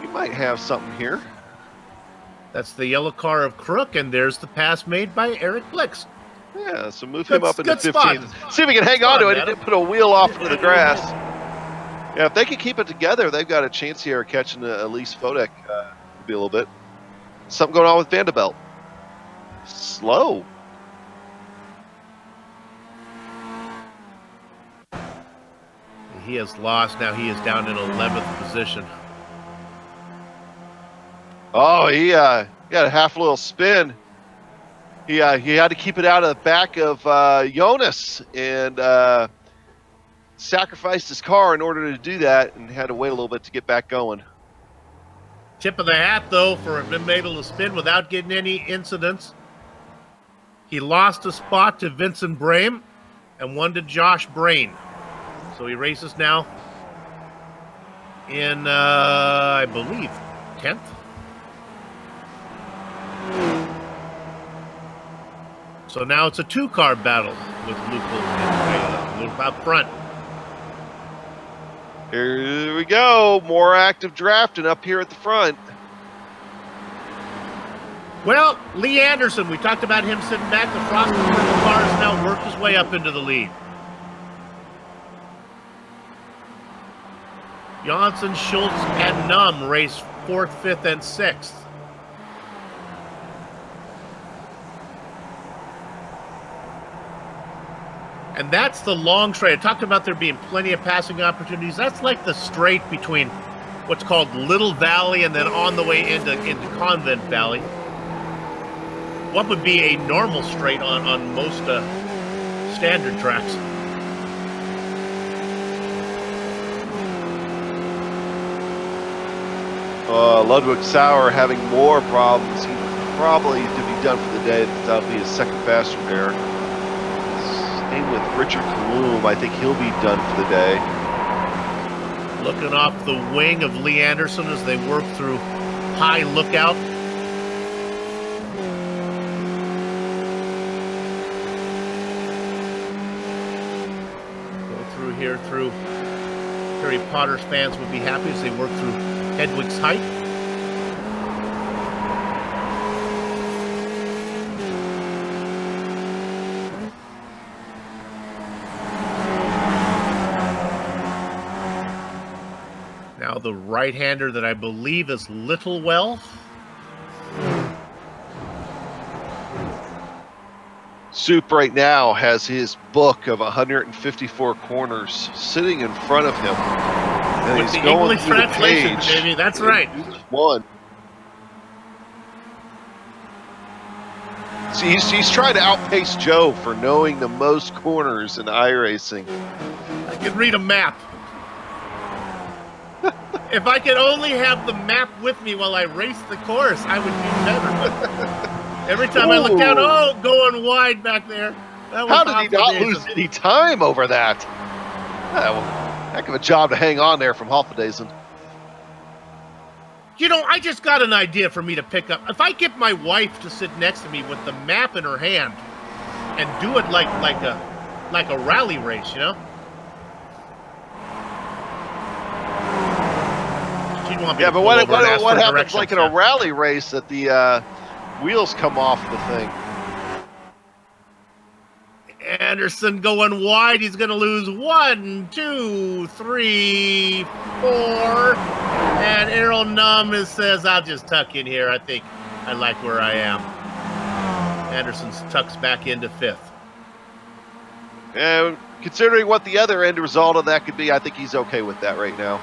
He might have something here. That's the yellow car of Crook, and there's the pass made by Eric Blix. Yeah, so move him up into 15th. Spot. See if we can hang on to it. He didn't put a wheel off into the grass. Yeah, if they can keep it together, they've got a chance here of catching Elise Vodek maybe a little bit. Something going on with Vanderbilt. Slow. He has lost. Now he is down in 11th position. Oh, he got a half a little spin. He had to keep it out of the back of Jonas and sacrificed his car in order to do that, and had to wait a little bit to get back going. Tip of the hat, though, for him able to spin without getting any incidents. He lost a spot to Vincent Brame and one to Josh Brain. So he races now in, I believe, 10th. So now it's a 2-car battle with Lukel and Luke up front. Here we go. More active drafting up here at the front. Well, Lee Anderson, we talked about him sitting back. The Frost car has now worked his way up into the lead. Janssen, Schultz, and Numb race 4th, 5th, and 6th. And that's the long straight. I talked about there being plenty of passing opportunities. That's like the straight between what's called Little Valley and then on the way into Convent Valley. What would be a normal straight on most standard tracks. Ludwig Sauer having more problems. He probably to be done for the day. That'll be his second faster pair. Same with Richard Bloom. I think he'll be done for the day. Looking off the wing of Lee Anderson as they work through High Lookout. Go through here through Harry Potter's fans would be happy as they work through Hedwig's Height. Now the right-hander that I believe is Littlewell. Soup right now has his book of 154 corners sitting in front of him. And With he's the going English through the translation, page. baby. That's right. Each one. See, he's trying to outpace Joe for knowing the most corners in iRacing. I can read a map. If I could only have the map with me while I race the course, I would do better. But every time I look down, oh, going wide back there. That was How did he not lose any time over that? Well, heck of a job to hang on there from Hoffadezen. You know, I just got an idea for me to pick up. If I get my wife to sit next to me with the map in her hand and do it like a rally race, you know? She'd want me to Yeah, but pull what over and ask for happens directions, like in a rally race that the wheels come off the thing? Anderson going wide. He's going to lose 1, 2, 3, 4. And Errol Numb says, I'll just tuck in here. I think I like where I am. Anderson tucks back into 5th. And considering what the other end result of that could be, I think he's okay with that right now.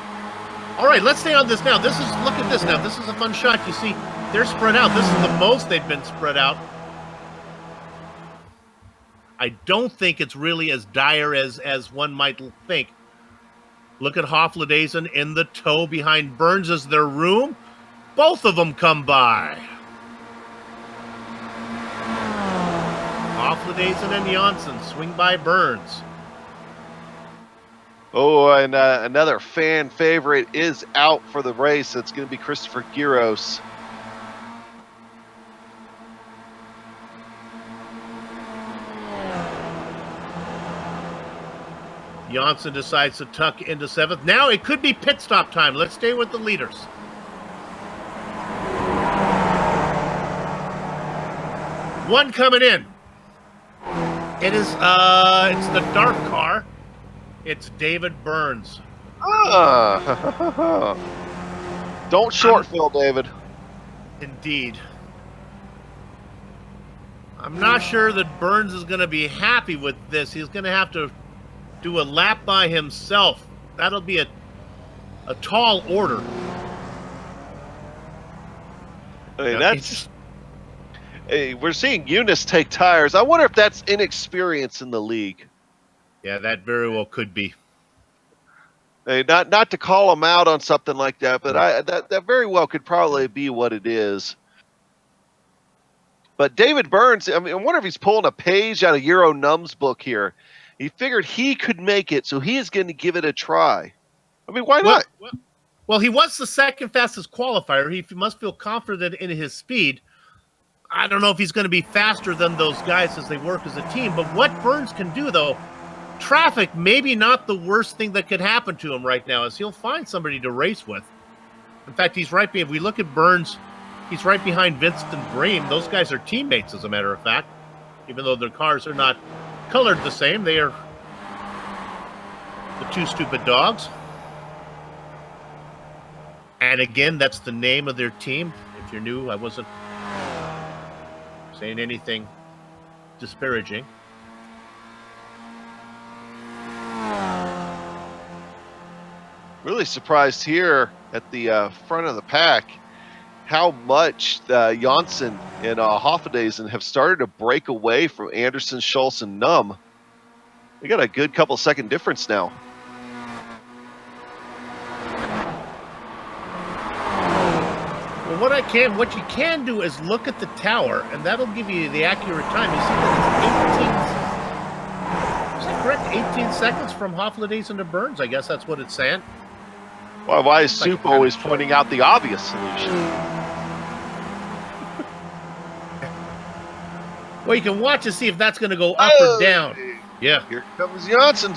All right, let's stay on this now. Look at this now. This is a fun shot. You see, they're spread out. This is the most they've been spread out. I don't think it's really as dire as one might think. Look at Hofladezen in the tow behind Burns as their room. Both of them come by. Hofladezen and Janssen swing by Burns. Oh, and another fan favorite is out for the race. It's going to be Christopher Giros. Janssen decides to tuck into 7th. Now it could be pit stop time. Let's stay with the leaders. One coming in. It is it's the dark car. It's David Burns. Don't short fill, David. Indeed. I'm not sure that Burns is going to be happy with this. He's going to have to do a lap by himself. That'll be a tall order. Hey, hey, we're seeing Eunice take tires. I wonder if that's inexperience in the league. Yeah, that very well could be. Hey, not to call him out on something like that, but that very well could probably be what it is. But David Burns, I mean, I wonder if he's pulling a page out of Euro Num's book here. He figured he could make it, so he is going to give it a try. I mean, why not? Well, he was the second fastest qualifier. He must feel confident in his speed. I don't know if he's going to be faster than those guys as they work as a team. But what Burns can do, though, traffic maybe not the worst thing that could happen to him right now, as he'll find somebody to race with. In fact, he's right behind. If we look at Burns, he's right behind Vincent Bream. Those guys are teammates, as a matter of fact, even though their cars are not colored the same. They are the two stupid dogs. And again, that's the name of their team. If you're new, I wasn't saying anything disparaging. Really surprised here at the front of the pack how much Janssen and Hoffenheim have started to break away from Anderson, Schultz, and Num. We got a good couple second difference now. Well, what you can do is look at the tower, and that'll give you the accurate time. You see that it's 18. Is that correct? 18 seconds from Hoffenheim to Burns. I guess that's what it's saying. Well, why is Soup always pointing out the obvious solution? Well, you can watch and see if that's going to go up or down. Yeah. Here comes Janssen.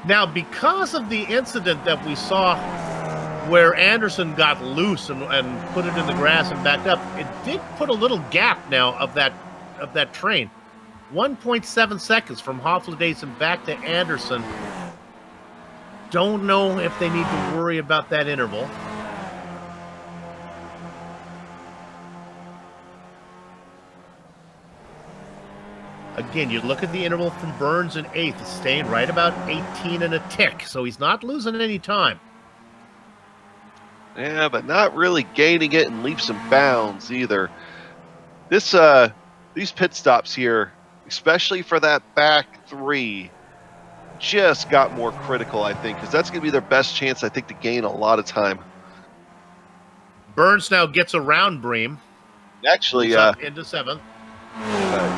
Now, because of the incident that we saw where Anderson got loose and put it in the grass and backed up, it did put a little gap now of that train. 1.7 seconds from Hoffenheim back to Anderson. Don't know if they need to worry about that interval. Again, you look at the interval from Burns in 8th. It's staying right about 18 and a tick, so he's not losing any time. Yeah, but not really gaining it in leaps and bounds either. These pit stops here, especially for that back three, just got more critical, I think, because that's going to be their best chance, I think, to gain a lot of time. Burns now gets around Bream. Actually, into 7th.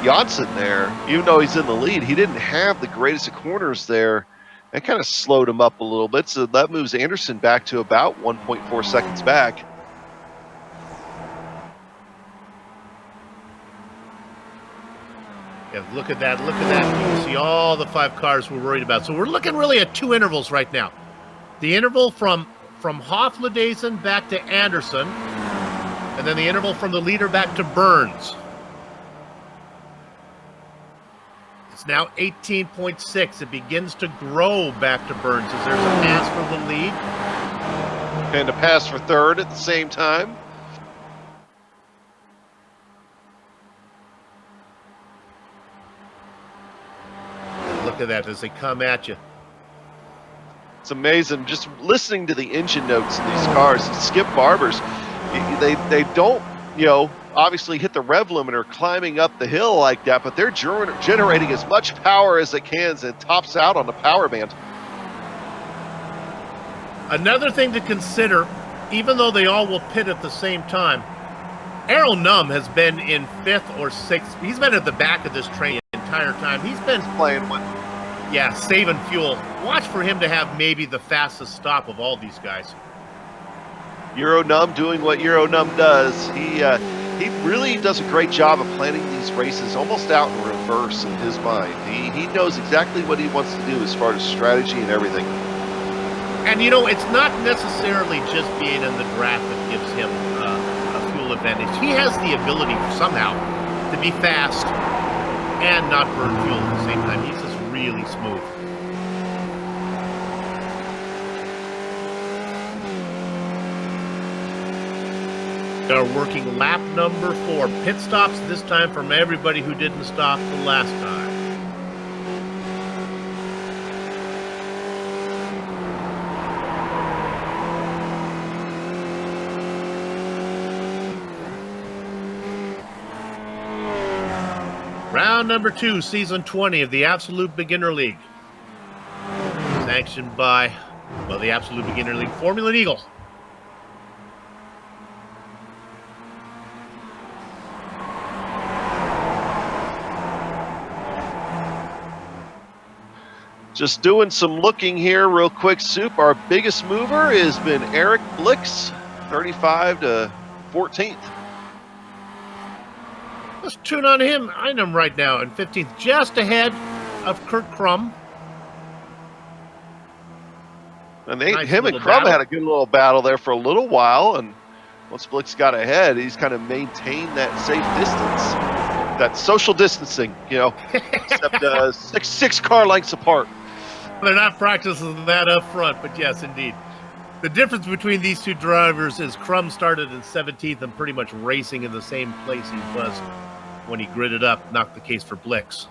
Janssen there, even though he's in the lead, he didn't have the greatest of corners there. That kind of slowed him up a little bit, so that moves Anderson back to about 1.4 seconds back. Yeah, look at that, look at that. You can see all the 5 cars we're worried about. So we're looking really at 2 intervals right now. The interval from Hoffenheim back to Anderson, and then the interval from the leader back to Burns. It's now 18.6. It begins to grow back to Burns as there's a pass for the lead. And a pass for 3rd at the same time. Look at that as they come at you. It's amazing. Just listening to the engine notes in these cars. Skip Barber's, they don't, obviously hit the rev limiter climbing up the hill like that, but they're generating as much power as it can and tops out on the power band. Another thing to consider, even though they all will pit at the same time, Errol Num has been in 5th or 6th. He's been at the back of this train the entire time. He's been playing with, saving fuel. Watch for him to have maybe the fastest stop of all these guys. Euro Num doing what Euro Num does. He really does a great job of planning these races almost out in reverse in his mind. He knows exactly what he wants to do as far as strategy and everything. And it's not necessarily just being in the draft that gives him a fuel advantage. He has the ability somehow to be fast and not burn fuel at the same time. He's just really smooth. We are working lap number 4. Pit stops this time from everybody who didn't stop the last time. Round number 2, Season 20 of the Absolute Beginner League. Sanctioned by, the Absolute Beginner League Formula Neagle. Just doing some looking here real quick, Soup. Our biggest mover has been Eric Blix, 35 to 14th. Let's tune on him. I'm right now in 15th, just ahead of Kurt Crum. And him and Crum had a good little battle there for a little while, and once Blix got ahead, he's kind of maintained that safe distance, that social distancing, except six car lengths apart. They're not practicing that up front, but yes, indeed. The difference between these two drivers is Crum started in 17th and pretty much racing in the same place he was when he gridded up. Not the case for Blix.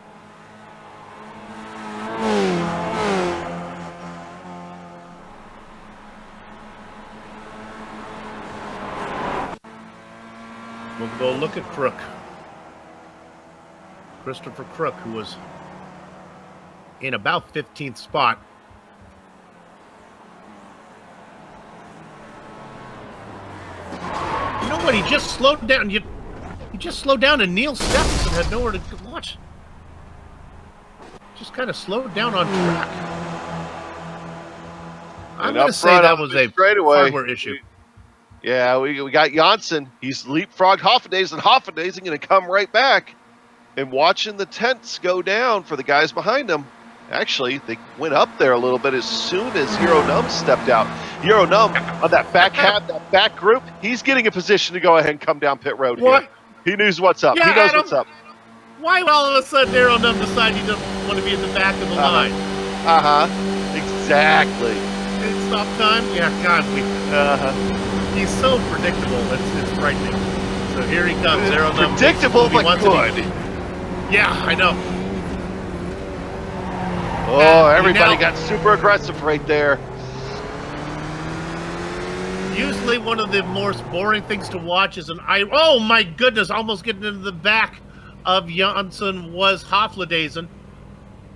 We'll go look at Crook. Christopher Crook, who was in about 15th spot. You know what? He just slowed down. He just slowed down, and Neil Stephenson had nowhere to watch. Just kind of slowed down on track. I'm going to say that was a hardware issue. Yeah, we got Janssen. He's leapfrogged Hoffendays, and Hoffendays are going to come right back. And watching the tents go down for the guys behind him. Actually, they went up there a little bit as soon as Hero Num stepped out. Hero Num on that back cab, that back group, he's getting a position to go ahead and come down pit road here. He knows what's up. Yeah, he knows Adam, what's up. Why all of a sudden Hero Num decide he doesn't want to be in the back of the line? Exactly. Pit stop time? Yeah, God, he's so predictable. It's frightening. So here he comes, Hero Num. Predictable, but good. Yeah, I know. Oh, everybody got super aggressive right there. Usually one of the most boring things to watch is oh my goodness, almost getting into the back of Janssen was Hofladezen.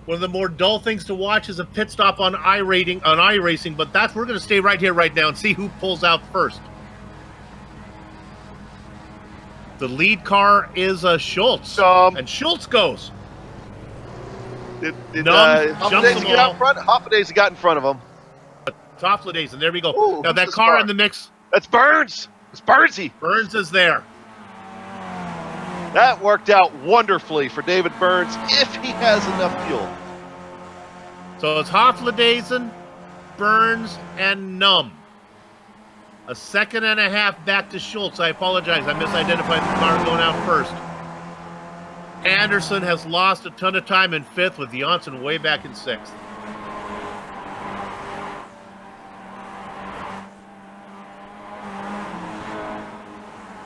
One of the more dull things to watch is a pit stop on iRacing, but we're going to stay right here right now and see who pulls out first. The lead car is Schultz, and Schultz goes. Did Hoffendays get out front? Hoffendays got in front of him. Hofladezen, there we go. Ooh, now that car in the mix. That's Burns. It's Burnsy. Burns is there. That worked out wonderfully for David Burns if he has enough fuel. So it's Hofladezen, Burns, and Num. A second and a half back to Schultz. I apologize. I misidentified the car going out first. Anderson has lost a ton of time in 5th with Janssen way back in 6th.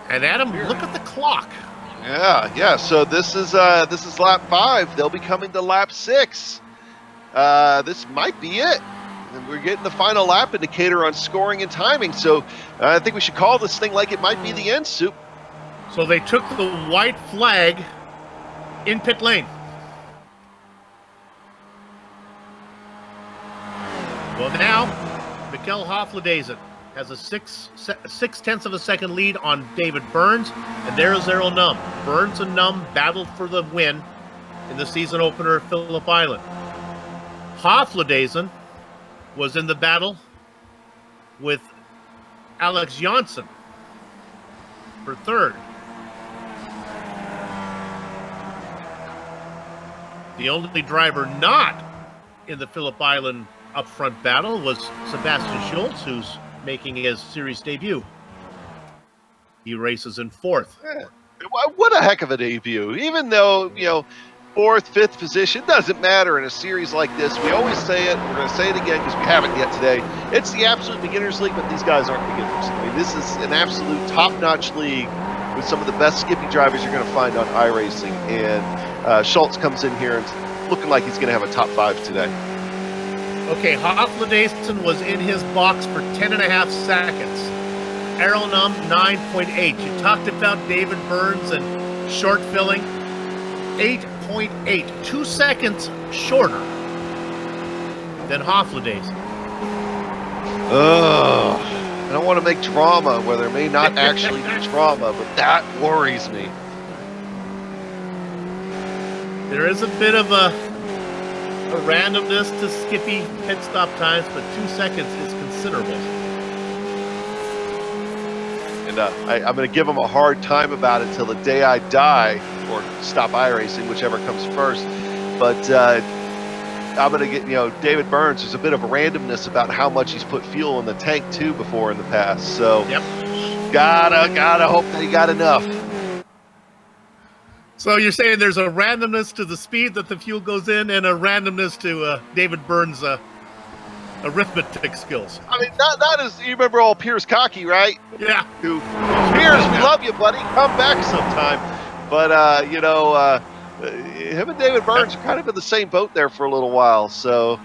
And Adam, look at the clock. Yeah. So this is lap 5. They'll be coming to lap 6. This might be it. And we're getting the final lap indicator on scoring and timing. So I think we should call this thing like it might be the end, Soup. So they took the white flag in pit lane. Well, now Mikkel Hofladezen has a 6/10 of a second lead on David Burns, and there's Errol Num. Burns and Num battled for the win in the season opener at Phillip Island. Hofladezen was in the battle with Alex Janssen for 3rd. The only driver not in the Phillip Island upfront battle was Sebastian Schultz, who's making his series debut. He races in 4th. Yeah. What a heck of a debut. Even though, 4th, 5th position, doesn't matter in a series like this. We always say it. We're going to say it again because we haven't yet today. It's the absolute beginners league, but these guys aren't beginners. I mean, this is an absolute top-notch league with some of the best skippy drivers you're going to find on iRacing. And Schultz comes in here and looking like he's going to have a top 5 today. Okay, Hofladezen was in his box for 10.5 seconds. Errol Num, 9.8. You talked about David Burns and short filling. 8.8. 2 seconds shorter than Hofladezen. I don't want to make drama where there may not actually be drama, but that worries me. There is a bit of a randomness to Skippy pit stop times, but 2 seconds is considerable. And I'm going to give him a hard time about it till the day I die, or stop iRacing, whichever comes first. But I'm going to get, David Burns, there's a bit of randomness about how much he's put fuel in the tank too before in the past. So gotta hope that he got enough. So you're saying there's a randomness to the speed that the fuel goes in and a randomness to David Burns' arithmetic skills. I mean, that is, you remember old Piers Cocky, right? Yeah. Who, Piers, we love you, buddy. Come back sometime. But, you know, him and David Burns are kind of in the same boat there for a little while, so.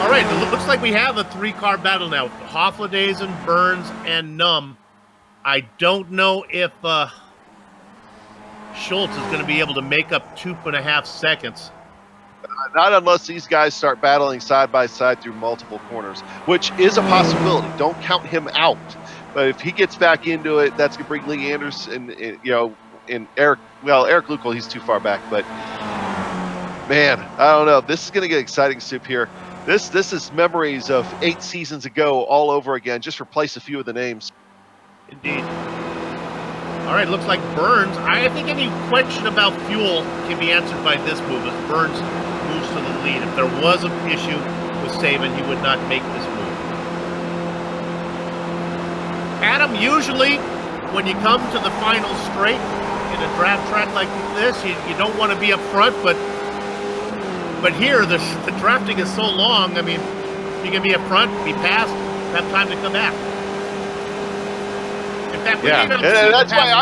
All right, it looks like we have a 3-car battle now. Hofladezen, Burns, and Numb. I don't know if Schultz is going to be able to make up 2.5 seconds. Not unless these guys start battling side by side through multiple corners, which is a possibility. Don't count him out. But if he gets back into it, that's going to bring Lee Anderson, you know, and Eric. Well, Eric Lukol, he's too far back. But man, I don't know. This is going to get exciting, Soup. Here, this is memories of 8 seasons ago all over again. Just replace a few of the names. Indeed. All right, looks like Burns. I think any question about fuel can be answered by this move. As Burns moves to the lead. If there was an issue with Saban, he would not make this move. Adam, usually when you come to the final straight in a draft track like this, you don't want to be up front, but here the drafting is so long. I mean, you can be up front, be passed, have time to come back. In fact, and that's why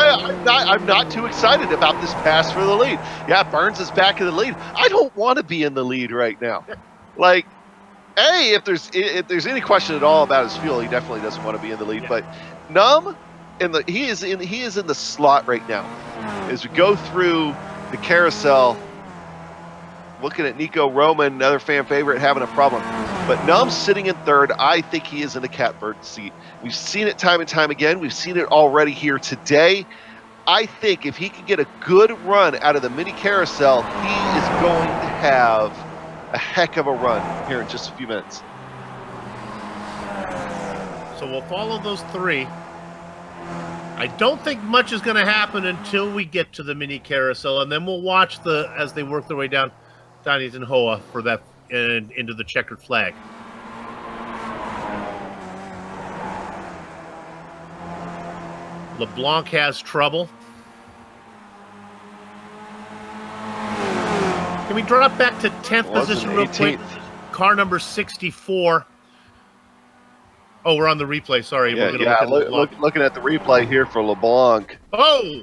I'm not too excited about this pass for the lead. Yeah, Burns is back in the lead. I don't want to be in the lead right now. Like, if there's any question at all about his fuel, he definitely doesn't want to be in the lead. Yeah. But Numb, he is in the slot right now. As we go through the carousel, looking at Nico Roman, another fan favorite, having a problem. But Numb's sitting in third. I think he is in the catbird seat. We've seen it time and time again. We've seen it already here today. I think if he can get a good run out of the mini carousel, he is going to have a heck of a run here in just a few minutes. So we'll follow those 3. I don't think much is going to happen until we get to the mini carousel, and then we'll watch as they work their way down Donington Hoa for that and into the checkered flag. LeBlanc has trouble. Can we drop back to 10th position real quick? Car number 64. Oh, we're on the replay. Sorry. Yeah, looking at the replay here for LeBlanc. Oh!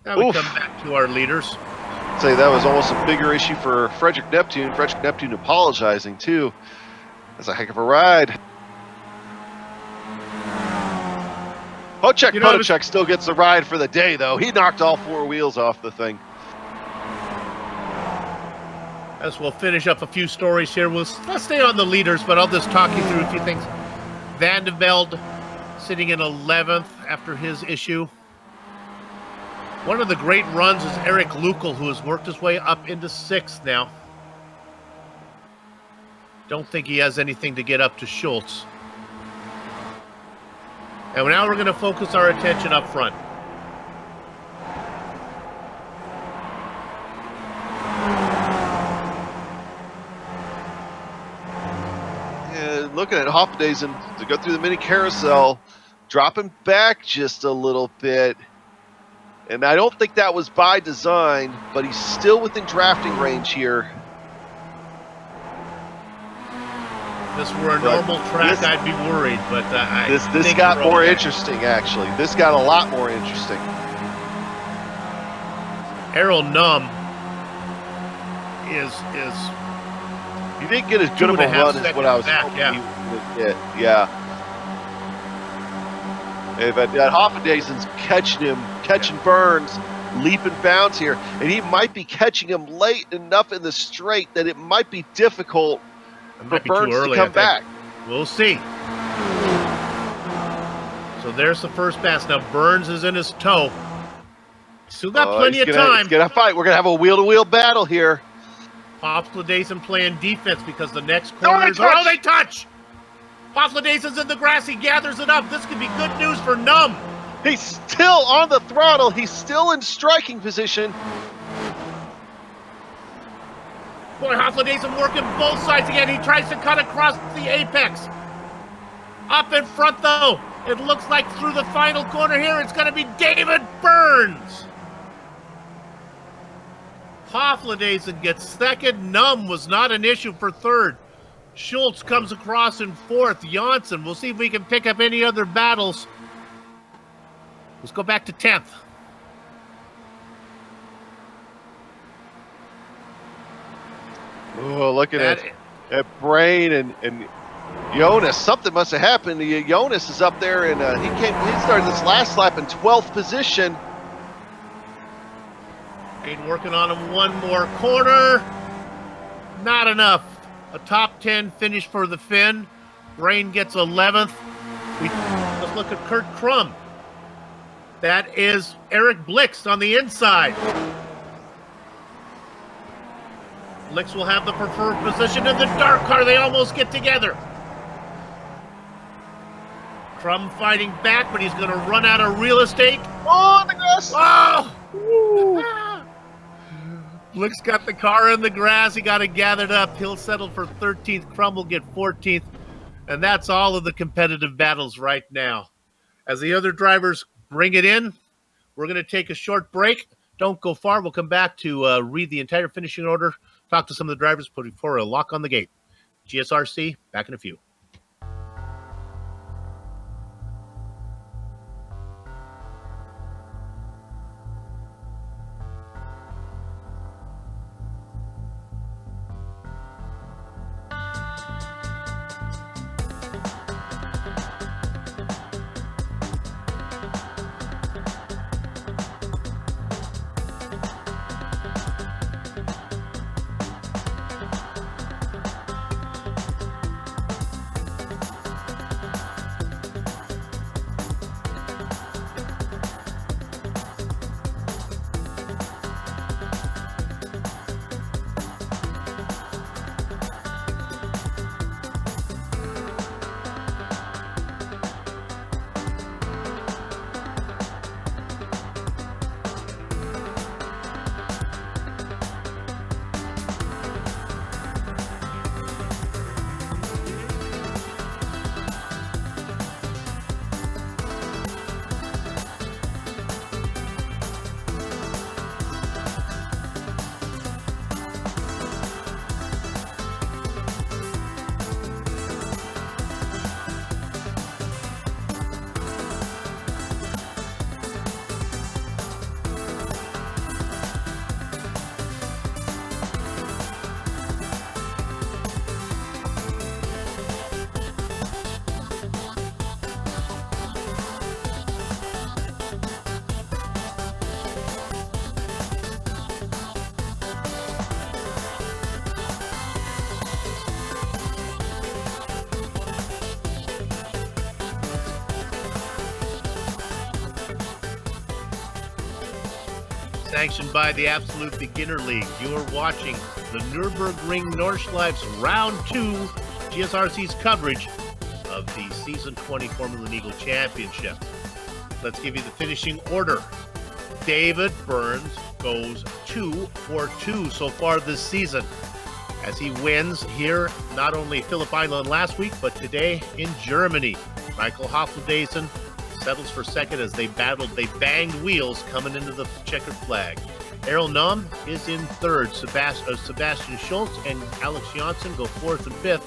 Now we come back to our leaders. Say that was almost a bigger issue for Frederick Neptune. Frederick Neptune apologizing too. That's a heck of a ride. Potechek still gets the ride for the day, though. He knocked all 4 wheels off the thing. As we'll finish up a few stories here, let's stay on the leaders, but I'll just talk you through a few things. Van de Velde sitting in 11th after his issue. One of the great runs is Eric Lukol, who has worked his way up into 6th now. Don't think he has anything to get up to Schultz. And now we're going to focus our attention up front. Yeah, looking at Hofladezen to go through the mini carousel, dropping back just a little bit. And I don't think that was by design, but he's still within drafting range here. If this were a normal track, I'd be worried, but this got more interesting, actually. This got a lot more interesting. Errol Numb is he didn't get as good of a run as what I was hoping he would get. Yeah. But Hofladezen's catching Burns, leap and bounds here, and he might be catching him late enough in the straight that it might be difficult for Burns to come back. We'll see. So there's the first pass. Now Burns is in his toe. Still got plenty of time. He's gonna fight. We're gonna have a wheel-to-wheel battle here. Hofladezen playing defense because the next corner is... Oh, they touch! Hofladezen's in the grass. He gathers it up. This could be good news for Numb. He's still on the throttle. He's still in striking position. Boy, Hofladezen working both sides again. He tries to cut across the apex. Up in front, though. It looks like through the final corner here, it's going to be David Burns. Hofladezen gets second. Numb was not an issue for third. Schultz comes across in fourth. Janssen, we'll see if we can pick up any other battles. Let's go back to 10th. Oh, look at it. At Brain and Jonas. Something must have happened. Jonas is up there, and he started this last lap in 12th position. Brain working on him one more corner. Not enough. A top 10 finish for the Finn. Brain gets 11th. Let's look at Kurt Krum. That is Eric Blix on the inside. Blix will have the preferred position in the dark car. They almost get together. Krum fighting back, but he's going to run out of real estate. Oh, the grass! Oh! Blix got the car in the grass. He got it gathered up. He'll settle for 13th. Krum will get 14th. And that's all of the competitive battles right now. As the other drivers bring it in, we're going to take a short break. Don't go far. We'll come back to read the entire finishing order, talk to some of the drivers before a lock on the gate. GSRC, back in a few. Sanctioned by the Absolute Beginner League. You are watching the Nürburgring Nordschleife's Round 2 GSRC's coverage of the Season 20 Formula Neagle Championship. Let's give you the finishing order. David Burns goes 2 for 2 so far this season, as he wins here, not only Phillip Island last week, but today in Germany. Michael Hofladezen settles for second as they banged wheels coming into the checkered flag. Errol Num is in third. Sebastian Schultz and Alex Janssen go fourth and fifth.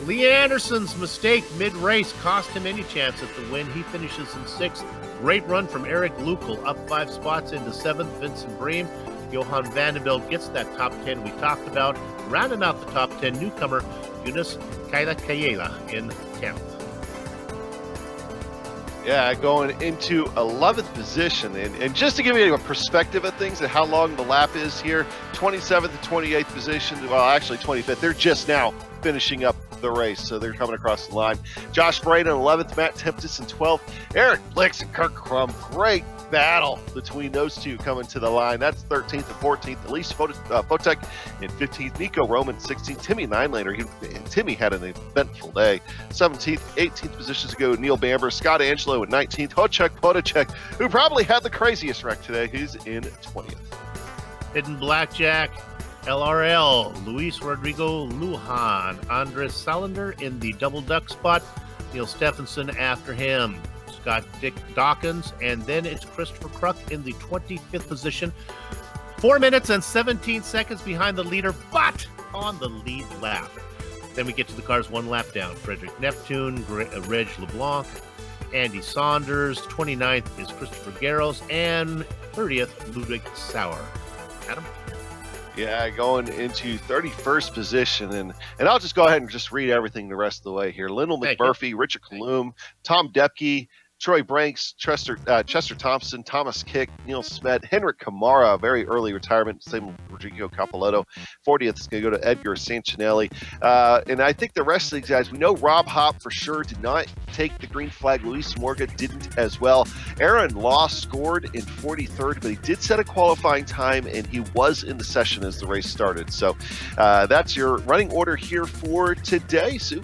Lee Anderson's mistake mid-race cost him any chance at the win. He finishes in sixth. Great run from Eric Lukkel, up 5 spots into seventh. Vincent Bream. Johan Vanderbilt gets that top 10 we talked about. Rounding out the top 10, newcomer Yunus Kayla in 10th. Yeah, going into 11th position. And just to give you a perspective of things and how long the lap is here, 27th and 28th position, well, actually 25th. They're just now finishing up the race, so they're coming across the line. Josh Braden in 11th, Matt Tempest in 12th, Eric Blix and Kirk Krum. Great battle between those two coming to the line. That's 13th and 14th. Elise Fotek in 15th. Nico Roman 16th. Timmy Ninelaner. Timmy had an eventful day. 17th, 18th positions to go. Neil Bamber. Scott Angelo in 19th. Hocek Podacek, who probably had the craziest wreck today. He's in 20th. Hidden Blackjack, LRL, Luis Rodrigo Lujan, Andres Salander in the double duck spot. Neil Stephenson after him. Got Dick Dawkins, and then it's Christopher Kruk in the 25th position. 4 minutes and 17 seconds behind the leader, but on the lead lap. Then we get to the cars one lap down. Frederick Neptune, Reg LeBlanc, Andy Saunders. 29th is Christopher Garros, and 30th, Ludwig Sauer. Adam? Yeah, going into 31st position, and I'll just go ahead and just read everything the rest of the way here. Lyndall McMurphy, Richard Kalum, Tom Depke, Troy Branks, Chester Thompson, Thomas Kick, Neil Smet, Henrik Kamara, very early retirement, same with Rodrigo Capolletto. 40th is going to go to Edgar Santinelli. And I think the rest of these guys, we know Rob Hopp for sure did not take the green flag. Luis Morga didn't as well. Aaron Law scored in 43rd, but he did set a qualifying time, and he was in the session as the race started. So that's your running order here for today, Sue.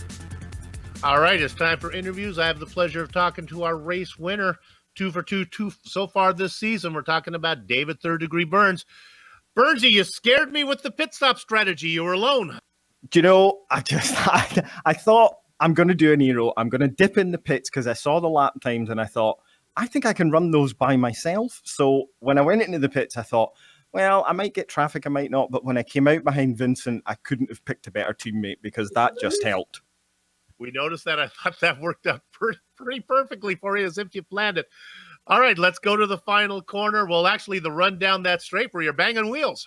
All right, it's time for interviews. I have the pleasure of talking to our race winner, 2 for 2 so far this season. We're talking about David Third Degree Burns. Burnsy, you scared me with the pit stop strategy. You were alone. Do you know, I thought I'm going to do an Aero. I'm going to dip in the pits because I saw the lap times and I thought, I think I can run those by myself. So when I went into the pits, I thought, well, I might get traffic, I might not. But when I came out behind Vincent, I couldn't have picked a better teammate because that just helped. We noticed that. I thought that worked out pretty perfectly for you, as if you planned it. All right, let's go to the final corner. Well, actually, the run down that straight where you're banging wheels.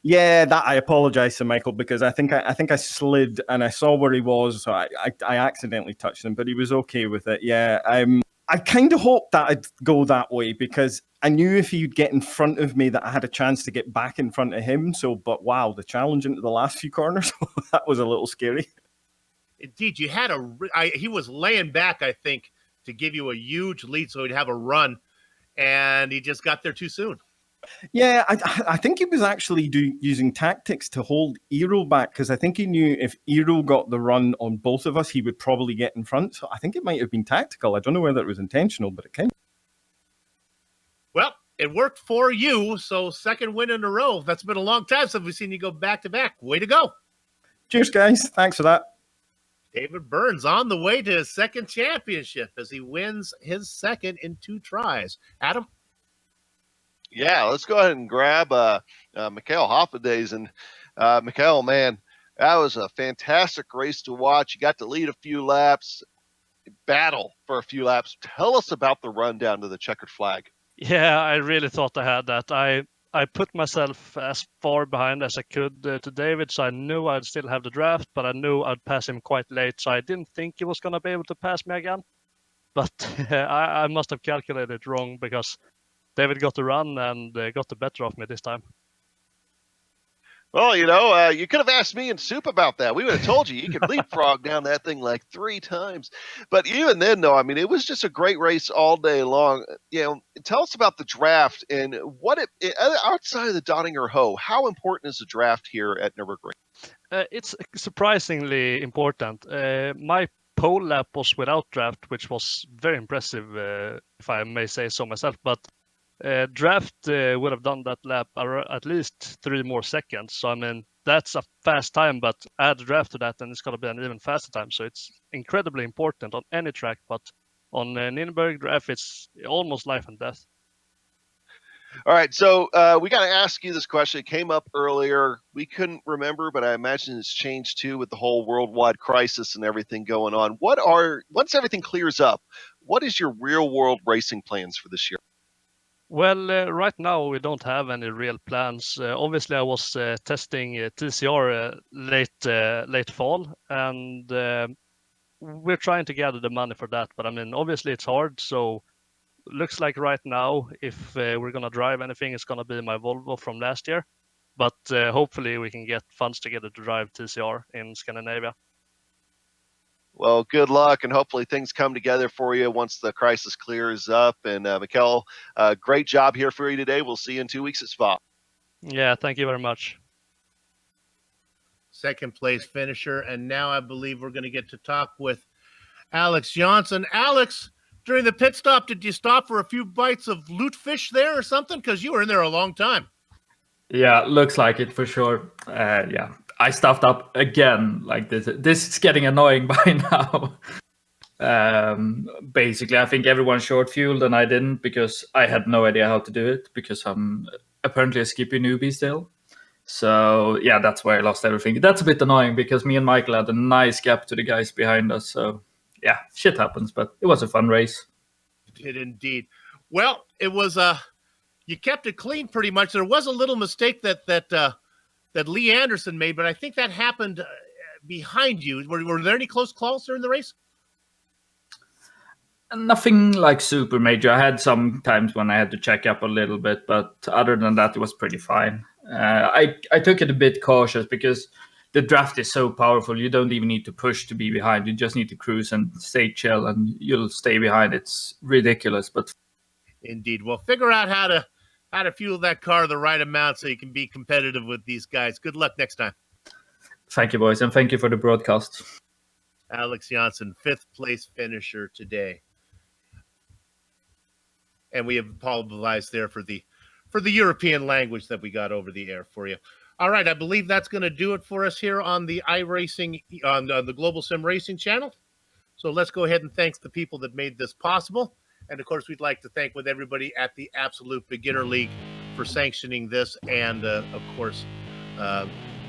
Yeah, that I apologize to Michael because I think I slid and I saw where he was, so I accidentally touched him, but he was okay with it. Yeah, I kind of hoped that I'd go that way because I knew if he'd get in front of me that I had a chance to get back in front of him. So, but wow, the challenge into the last few corners, that was a little scary. Indeed, you had he was laying back, I think, to give you a huge lead so he'd have a run, and he just got there too soon. Yeah, I think he was actually using tactics to hold Aero back because I think he knew if Aero got the run on both of us, he would probably get in front. So I think it might have been tactical. I don't know whether it was intentional, but it kind of... Well, it worked for you, so second win in a row. That's been a long time since we've seen you go back-to-back. Way to go. Cheers, guys. Thanks for that. David Burns on the way to his second championship as he wins his second in 2 tries. Adam? Yeah, let's go ahead and grab Mikhail Hoffendays. And Mikhail, man, that was a fantastic race to watch. You got to lead a few laps, battle for a few laps. Tell us about the run down to the checkered flag. Yeah, I really thought I had that. I put myself as far behind as I could to David, so I knew I'd still have the draft, but I knew I'd pass him quite late, so I didn't think he was going to be able to pass me again. But I must have calculated wrong because David got the run and got the better of me this time. Well, you could have asked me and Soup about that. We would have told you could leapfrog down that thing like 3 times. But even then, though, I mean, it was just a great race all day long. Tell us about the draft and what outside of the Donninger Ho, how important is the draft here at Nürburgring? It's surprisingly important. My pole lap was without draft, which was very impressive, if I may say so myself. But draft would have done that lap at least 3 more seconds. So, I mean, that's a fast time, but add draft to that and it's going to be an even faster time. So it's incredibly important on any track, but on Nürburgring draft, it's almost life and death. All right, so we got to ask you this question. It came up earlier. We couldn't remember, but I imagine it's changed too with the whole worldwide crisis and everything going on. Once everything clears up, what is your real-world racing plans for this year? Well, right now we don't have any real plans. Obviously, I was testing TCR late fall, and we're trying to gather the money for that. But I mean, obviously it's hard. So looks like right now, if we're gonna drive anything, it's gonna be my Volvo from last year. But hopefully we can get funds together to drive TCR in Scandinavia. Well, good luck, and hopefully things come together for you once the crisis clears up. And Mikkel, great job here for you today. We'll see you in 2 weeks at Spa. Yeah, thank you very much. Second place finisher, and now I believe we're going to get to talk with Alex Johnson. Alex, during the pit stop, did you stop for a few bites of lutefisk there or something? Because you were in there a long time. Yeah, looks like it for sure. Yeah, I stuffed up again. Like this is getting annoying by now. Basically, I think everyone short fueled and I didn't because I had no idea how to do it because I'm apparently a Skippy newbie still. So yeah, that's why I lost everything. That's a bit annoying because me and Michael had a nice gap to the guys behind us. So yeah, shit happens, but it was a fun race. It did indeed. Well, it was you kept it clean pretty much. There was a little mistake that Lee Anderson made, but I think that happened behind you. Were there any close calls during the race? Nothing like super major. I had some times when I had to check up a little bit, but other than that, it was pretty fine. I took it a bit cautious because the draft is so powerful. You don't even need to push to be behind. You just need to cruise and stay chill, and you'll stay behind. It's ridiculous, but indeed. Well, figure out how to fuel that car the right amount so you can be competitive with these guys. Good luck next time. Thank you, boys, and thank you for the broadcast. Alex Janssen, 5th place finisher today. And we have apologized there for the European language that we got over the air for you. All right, I believe that's going to do it for us here on the iRacing, on the Global Sim Racing channel. So let's go ahead and thank the people that made this possible. And, of course, we'd like to thank with everybody at the Absolute Beginner League for sanctioning this and, of course,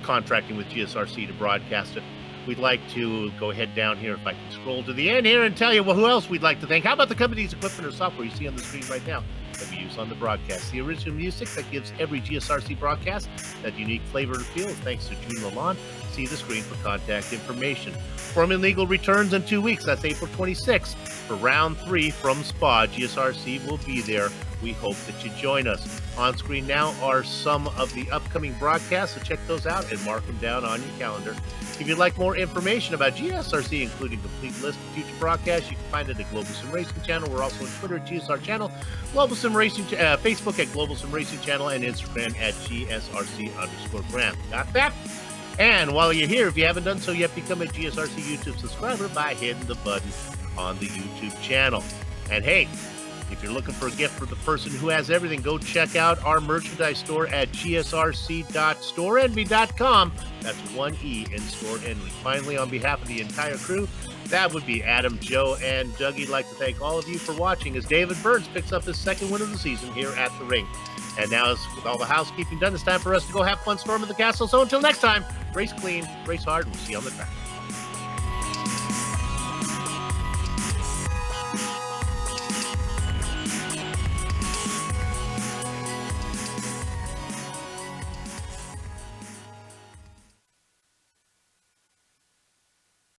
contracting with GSRC to broadcast it. We'd like to go ahead down here, if I can scroll to the end here, and tell you, well, who else we'd like to thank. How about the company's equipment or software you see on the screen right now that we use on the broadcast? The original music that gives every GSRC broadcast that unique flavor and feel is thanks to June Lalonde. See the screen for contact information. Formula Legal returns in 2 weeks. That's April 26th for round 3 from Spa. GSRC will be there. We hope that you join us. On screen now are some of the upcoming broadcasts, so check those out and mark them down on your calendar. If you'd like more information about GSRC, including complete list of future broadcasts, you can find it at Global Sim Racing Channel. We're also on Twitter at GSR Channel, Global Sim Racing, Facebook at Global Sim Racing Channel, and Instagram at GSRC_Graham. Got that? And while you're here, if you haven't done so yet, become a GSRC YouTube subscriber by hitting the button on the YouTube channel. And hey, if you're looking for a gift for the person who has everything, go check out our merchandise store at gsrc.storeenvy.com. That's 1 E in Store Envy. Finally, on behalf of the entire crew, that would be Adam, Joe, and Dougie. I'd like to thank all of you for watching as David Burns picks up his 2nd win of the season here at the ring. And now, with all the housekeeping done, it's time for us to go have fun storming the castle. So until next time, race clean, race hard, and we'll see you on the track.